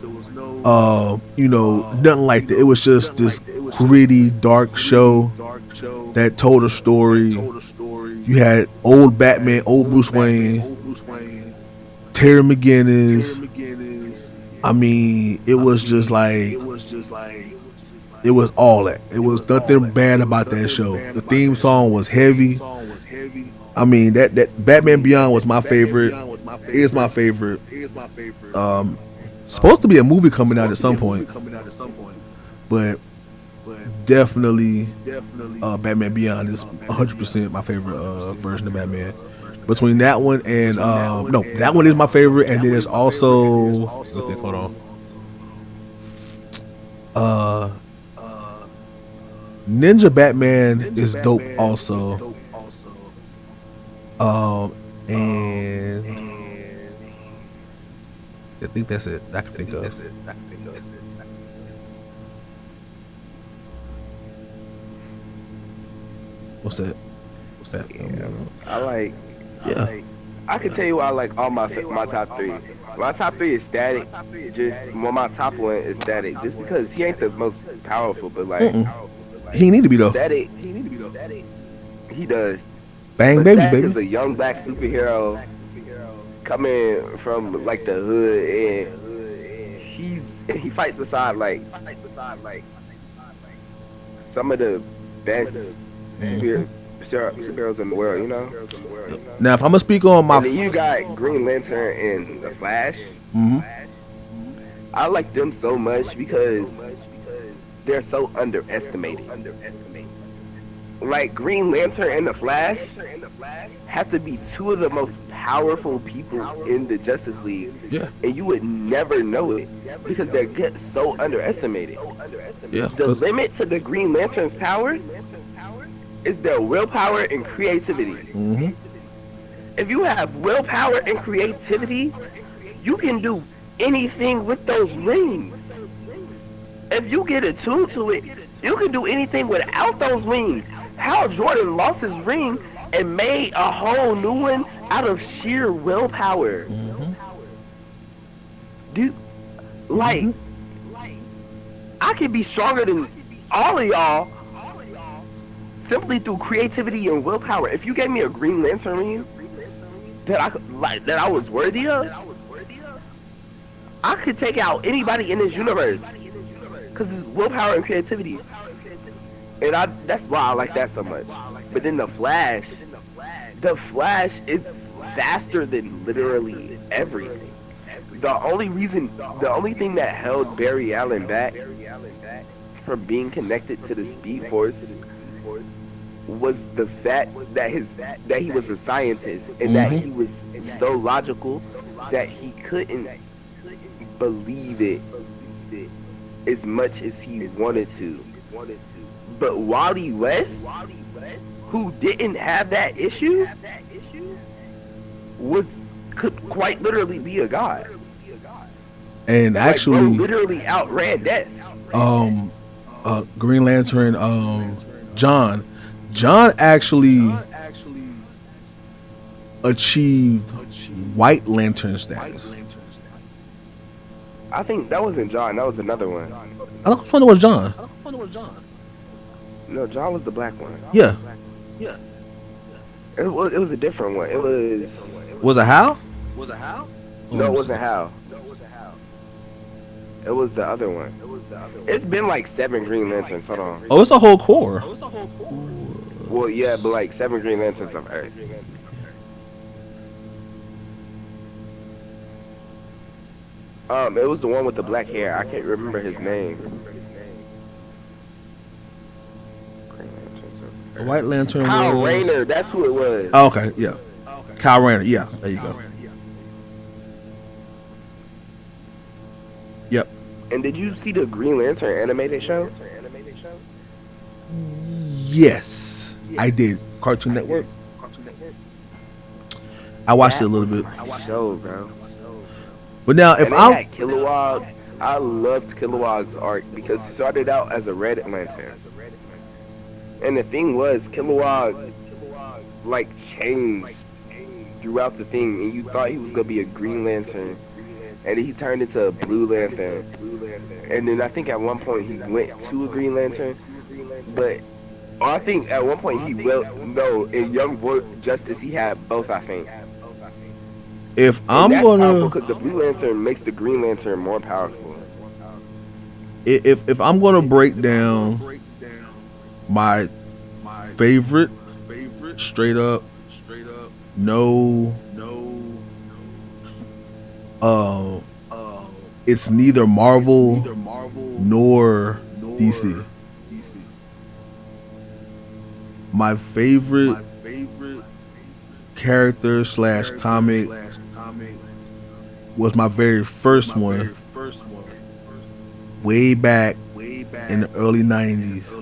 nothing like that. It was just this gritty, dark show that told a story. You had old Batman, old Bruce Wayne, Terry McGinnis. I mean, it was just like, it was all that. It was nothing bad about that show. The theme song was heavy. I mean, that Batman Beyond was my favorite. Is my favorite. Supposed to be a movie coming out at some point, but definitely Batman Beyond is 100% my favorite version of Batman. Between that one and no, that one is my favorite, and then there's also hold on. Ninja Batman is dope also. And I think that's it. I can think of. What's that? I can tell you I like all my top three. My top three is Static. My top one is Static. Just because he ain't the most powerful, but like he need to be though. Static. He does. Bang baby, baby. He's a young black superhero coming from like the hood, and he fights beside like some of the best superheroes in the world, you know. Now, if I'm gonna speak on my, and then you got Green Lantern and the Flash. I like them so much because they're so underestimated. Like Green Lantern and the Flash have to be two of the most powerful people in the Justice League, and you would never know it because they get so underestimated. The limit to the Green Lantern's power is their willpower and creativity. If you have willpower and creativity, you can do anything with those rings. If you get attuned to it, you can do anything without those rings. Hal Jordan lost his ring and made a whole new one out of sheer willpower. Dude, like, I could be stronger than all of y'all simply through creativity and willpower. If you gave me a Green Lantern ring that I was worthy of, I could take out anybody in this universe because it's willpower and creativity. And that's why I like that so much. But then the Flash is faster than literally everything. The only thing that held Barry Allen back from being connected to the Speed Force was the fact that he was a scientist and that he was so logical that he couldn't believe it as much as he wanted to. But Wally West, who didn't have that issue, could quite literally be a god. And Like, actually, bro literally outran death. Green Lantern, John actually achieved White Lantern status. I think that wasn't John. That was another one. I was wondering was John. No, John was the black one. Yeah. It was a different one. It was. Was it Hal? No, it wasn't Hal. It was the other one. It's been like 7 Green Lanterns. Hold on. Oh, it's a whole core. Well, yeah, but like 7 Green Lanterns of Earth. It was the one with the black hair. I can't remember his name. The White Lantern Kyle was... Rayner, that's who it was. Oh, okay, yeah. Kyle Rayner, yeah. There you go. Yep. And did you see the Green Lantern animated show? Yes, I did. Cartoon Network. I watched it a little bit. Show, bro. But now, if and I'm... had Kilowog, I loved Kilowog's art because he started out as a Red Lantern. And the thing was, Kilowog, like, changed throughout the thing. And you thought he was going to be a Green Lantern. And then he turned into a Blue Lantern. And then I think at one point he went to a Green Lantern. But I think at one point he will. No, in Young Justice he had both, I think. If I'm gonna, because the Blue Lantern makes the Green Lantern more powerful. If I'm gonna break down my favorite, straight up, it's neither Marvel nor DC. My favorite character / comic was my very first one, way back in the early 90s.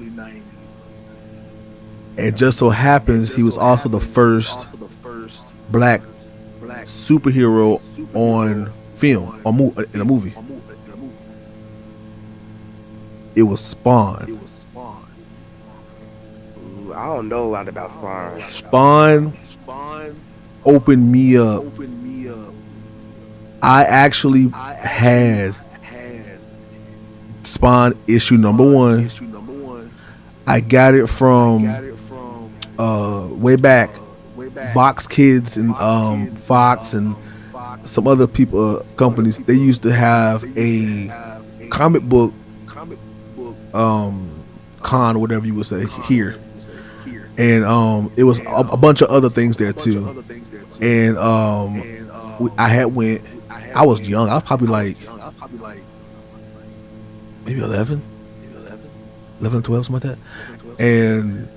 And just so happens he was also the first black superhero on film, in a movie. It was Spawn. Ooh, I don't know a lot about Spawn. Spawn opened me up. I actually had Spawn issue number 1. I got it from way back, Vox Kids and Fox and some other people, companies. They used to have a comic book con, or whatever you would say, here, and it was a bunch of other things there too. And I had went. I was young. I was probably like maybe 11 or 12, something like that. And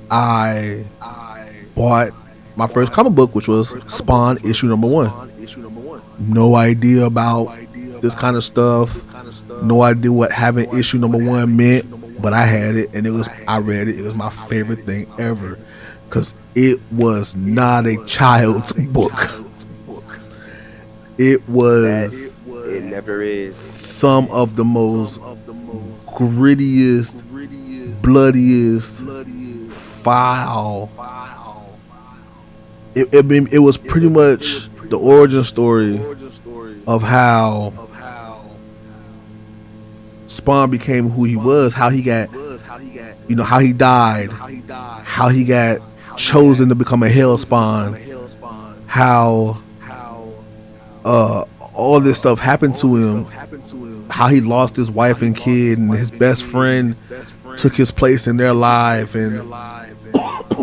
I bought my first comic book, which was Spawn issue number 1. No idea about this kind of stuff. No idea what having issue number 1 meant, but I had it, and I read it. It was my favorite thing ever, because it was not a child's book. It was. It never is. Some of the most grittiest, bloodiest, foul. It was pretty much the origin story of how Spawn became who he was, how he got, how he died, how he got chosen to become a Hell Spawn, how all this stuff happened to him, how he lost his wife and kid, and his best friend took his place in their life, and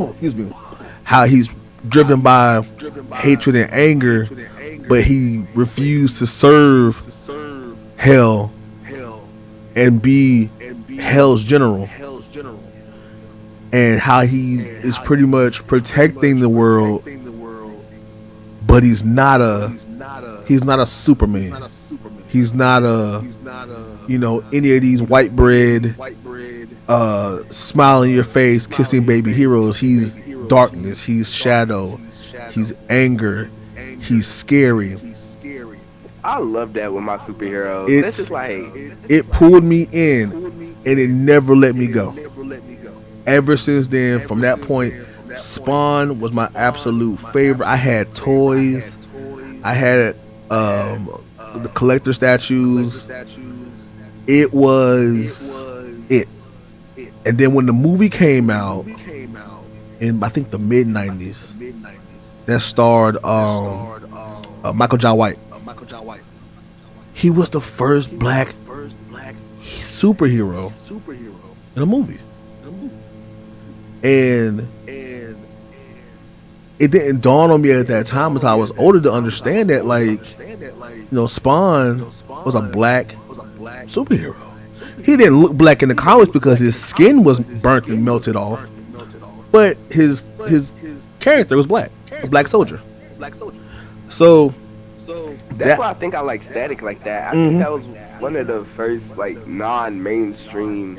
excuse me, how he's driven by hatred and anger, but he refused to serve Hell and be Hell's general, and how he is pretty much protecting the world, but he's not a Superman. He's not any of these white bread, smile in your face, kissing baby heroes. He's darkness. He's shadow. He's anger. He's scary. I love that with my superheroes. It's- That's just like It pulled me in, and it never let me go. Ever since then, from that point, Spawn was my absolute favorite. I had toys. I had the collector statues. It was it. And then when the movie came out in I think the mid '90s, that starred Michael Jai White. He was the first black superhero in a movie, and it didn't dawn on me at that time until I was older to understand that, like, you know, Spawn was a black superhero. He didn't look black in the comics because his skin was burnt and melted off, but his character was black, a black soldier. So that's why I think I like Static like that. I think that was one of the first like non-mainstream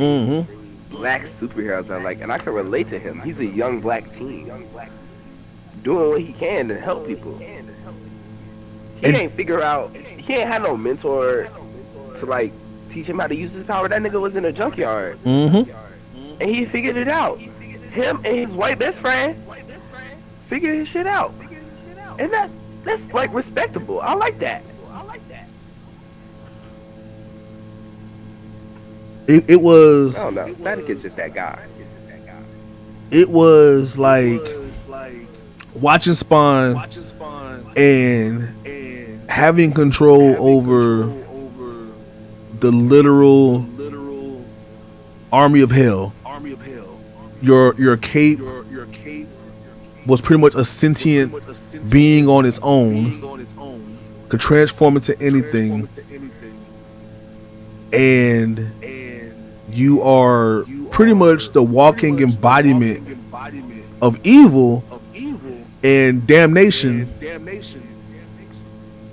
black superheroes I like, and I can relate to him. He's a young black teen, doing what he can to help people. He ain't figure out. He ain't had no mentor to like teach him how to use his power. That nigga was in a junkyard, and he figured it out. Him and his white best friend figured his shit out, and that's like respectable. I like that. it was. I don't know. Static is just that guy. It was like watching Spawn and having control over the literal army of hell. Your cape was pretty much a sentient being on its own, could transform into anything, and you are pretty much the walking embodiment of evil and damnation.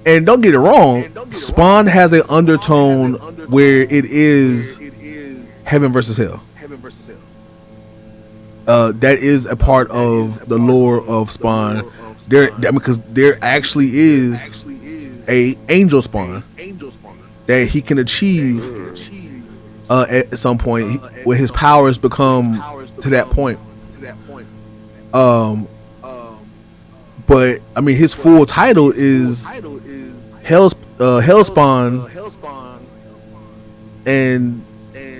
And don't get it wrong, Spawn has an undertone where it is heaven versus hell. That is a part of the lore of Spawn. Because there actually is a angel Spawn that he can achieve at some point when his powers become to that point. But I mean, his full title is Hellspawn, and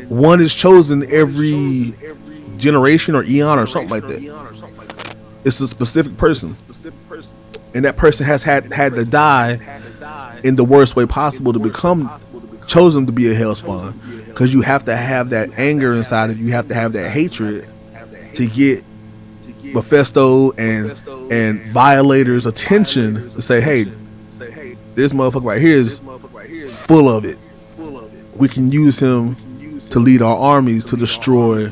one is chosen every generation or eon or something like that. It's a specific person, and that person has had to die in the worst way possible to become chosen to be a Hellspawn, because you have to have that anger inside of you. You have to have that hatred to get Mephisto and Violator's attention to say, hey, this motherfucker right here is full of it. We can use him to lead our armies to destroy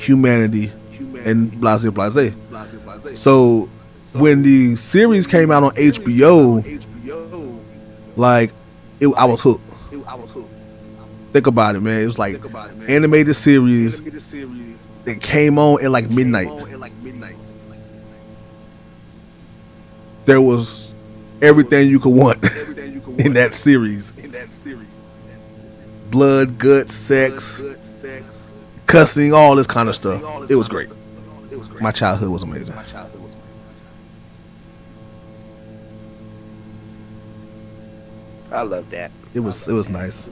humanity and blase blase. So when the series came out on HBO, like I was hooked. Think about it, man. It was like animated series that came on at like midnight. There was everything you could want in that series. Blood, guts, sex, cussing, all this kind of stuff. It was great. My childhood was amazing. I love that. It was nice.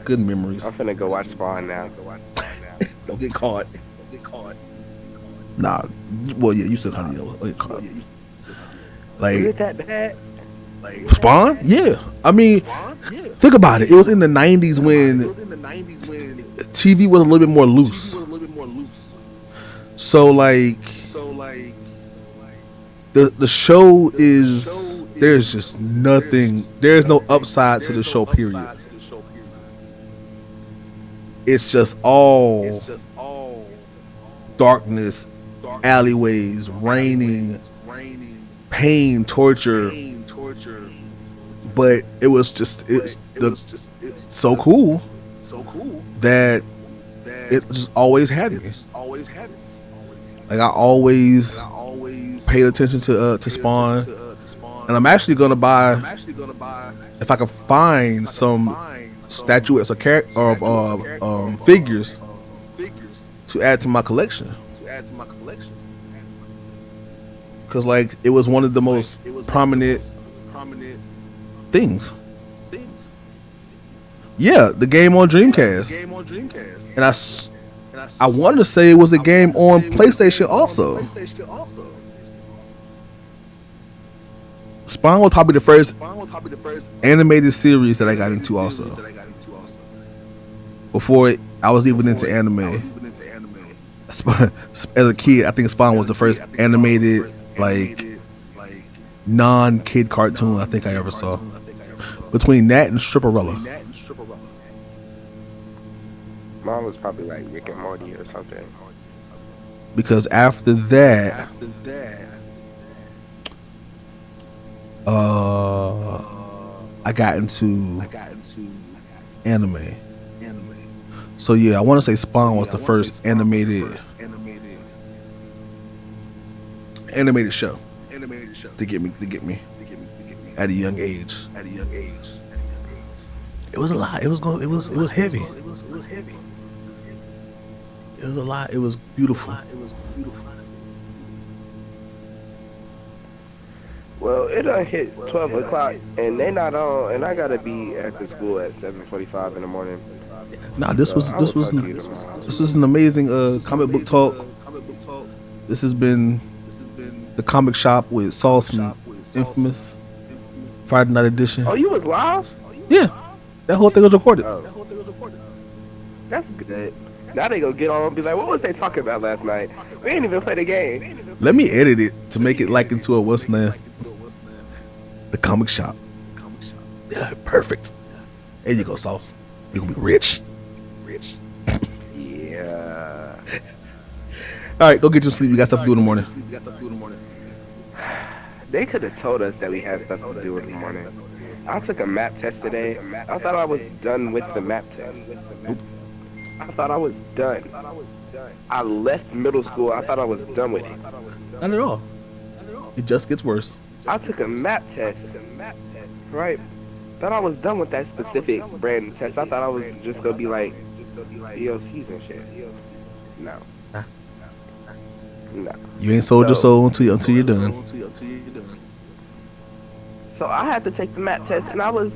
Good memories. I'm finna go watch Spawn now. Don't get caught. Nah. Well, yeah, you still kind of yellow. Get caught. Is Like it that bad? Spawn? Yeah. I mean, think about it. It was in the 90s when TV was a little bit more loose. So like the show is, there's just nothing, there's no upside to the show, period. It's just all darkness, alleyways, raining, pain, torture. But it was just so cool that it just always had me. Like I always paid attention to Spawn. And I'm actually gonna buy, if I can find some statuettes of figures to add to my collection. Cause like it was one of the most prominent things. Yeah, the game on Dreamcast. And I want to say it was a game on PlayStation also. Spawn was probably the first animated series that I got into also. Before I was even into anime. As a kid, I think Spawn was the first animated, like, non-kid cartoon I think I ever saw. Between that and Stripperella. Mine was probably like Rick and Morty or something. Because after that, I got into anime. So yeah, I want to say Spawn was the first animated show to get me at a young age. It was a lot. It was heavy. It was a lot. It was beautiful. Well, it done hit 12 o'clock, and they not on, and I gotta be at the school at 7:45 in the morning. Nah, this was an amazing comic book talk. This has been the comic shop with Sauce and Infamous Friday Night Edition. Oh, you was live? Yeah, that whole thing was recorded. Oh. That's good. Now they gonna get on and be like, what was they talking about last night? We ain't even play the game. Let me edit it to make it like into a what's name? The comic shop. Yeah, perfect. There you go, Sauce. You gonna be rich. Yeah. All right, go get your sleep. You got stuff to do in the morning. They could have told us that we had stuff to do in the morning. I took a map test today. I thought I was done with the map test. I thought I was done. I left middle school. I thought I was done with it. Not at all. It just gets worse. I took a map test. Right? Thought I was done with that specific brand test. I thought I was just gonna be like DLCs and shit. No. No. You ain't sold your soul until you're done. So I had to take the map test, and I was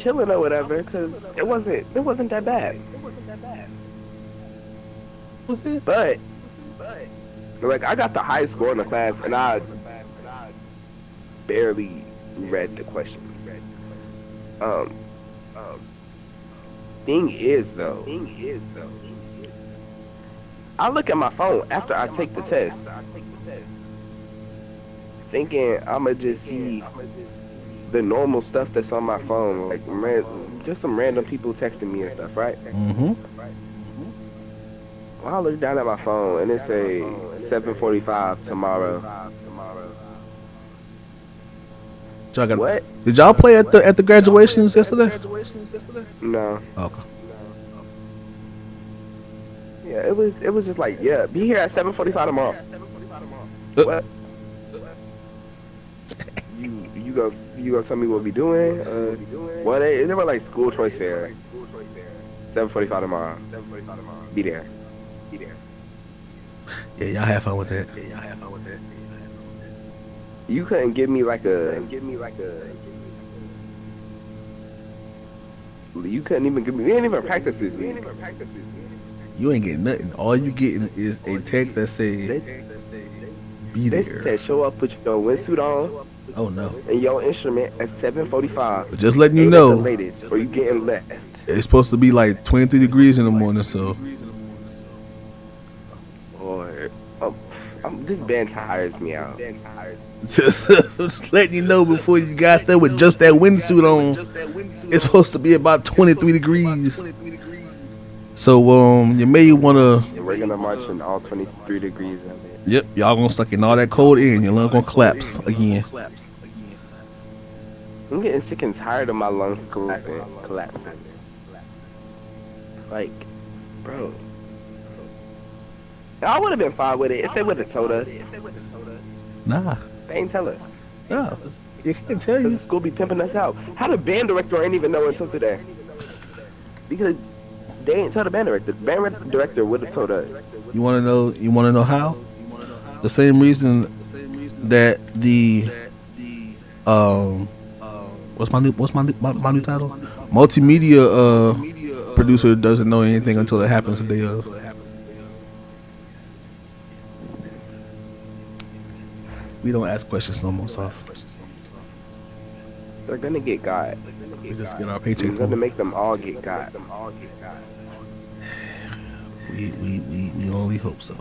chilling or whatever, cause it wasn't that bad. But like I got the highest score in the class, and I barely read the questions. Thing is though, I look at my phone after I take the test, thinking I'ma just see the normal stuff that's on my phone, like just some random people texting me and stuff, right? Mm-hmm. Well, I look down at my phone and it say 7:45 tomorrow. What? Did y'all play at the graduations yesterday? No. Okay. Yeah, it was just like, yeah, be here at 7:45 tomorrow. What? You gonna tell me what we doing? Well, they were like school choice fair. 7:45 tomorrow. Be there. Yeah, y'all have fun with that. You couldn't give me like a. You couldn't even give me. We didn't even practice this week. You ain't getting nothing. All you getting is a text that say, "Be They there." said show up, put your windsuit on. Oh no. And your instrument at 7:45. But just letting you Ain't know, at the latest, or you getting left. it's supposed to be like 23 degrees in the morning. So Or this band tires me out. just letting you know before you got there with just that windsuit on, it's supposed to be about 23 degrees. So you may wanna. And we're gonna march in all 23 degrees of it. Yep, y'all gonna suck in all that cold air and your lungs gonna collapse again. I'm getting sick and tired of my lungs collapsing. Like, bro. I would have been fine with it if they would have told us. Nah. They ain't tell us. No. You can't tell Because you. the school be pimping us out. How the band director ain't even know until today? Because they ain't tell the band director. The band director would have told us. You want to know? You want to know how? The same reason that the what's my new title? Multimedia producer doesn't know anything until it happens the day of. We don't ask questions no more, Sauce. They're gonna get got. We just get our paycheck. We're gonna make them all get got. We only hope so.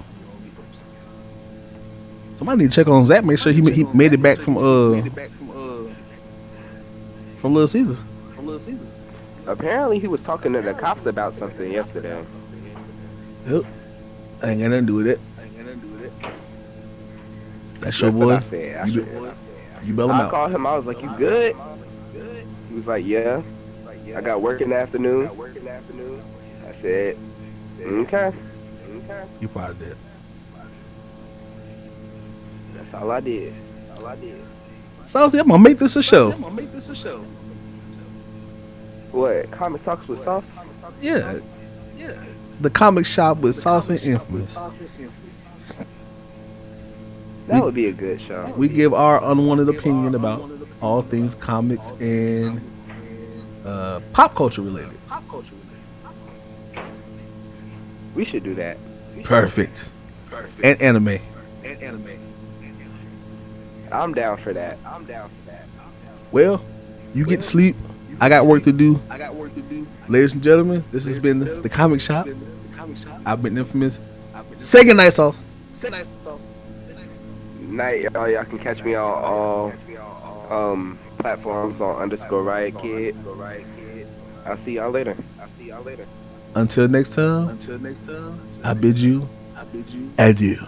Somebody need to check on Zach. Make sure he made it back from Little Caesars. Apparently, he was talking to the cops about something yesterday. Yep. I ain't got nothing to do with it. That's your That's boy. what I said. You bail him I out. called him. I was like, "You good?" He was like, "Yeah." I got work in the afternoon. I said, "Okay." You probably did. That's all I did. So I'm gonna make this a show. What? Comic Talks with Sauce? Yeah. The comic shop with Sauce and Infamous. That would be a good show. We give our unwanted opinion about all things comics and pop culture related. We should do that. Perfect. And anime. I'm down for that. Well, you get sleep. I got work to do. Ladies and gentlemen, this has been the comic shop. I've been Infamous. Say goodnight, Sauce. Night, y'all. Y'all can catch me on all platforms on _Riot Kid. I'll see y'all later. Until next time, I bid you adieu.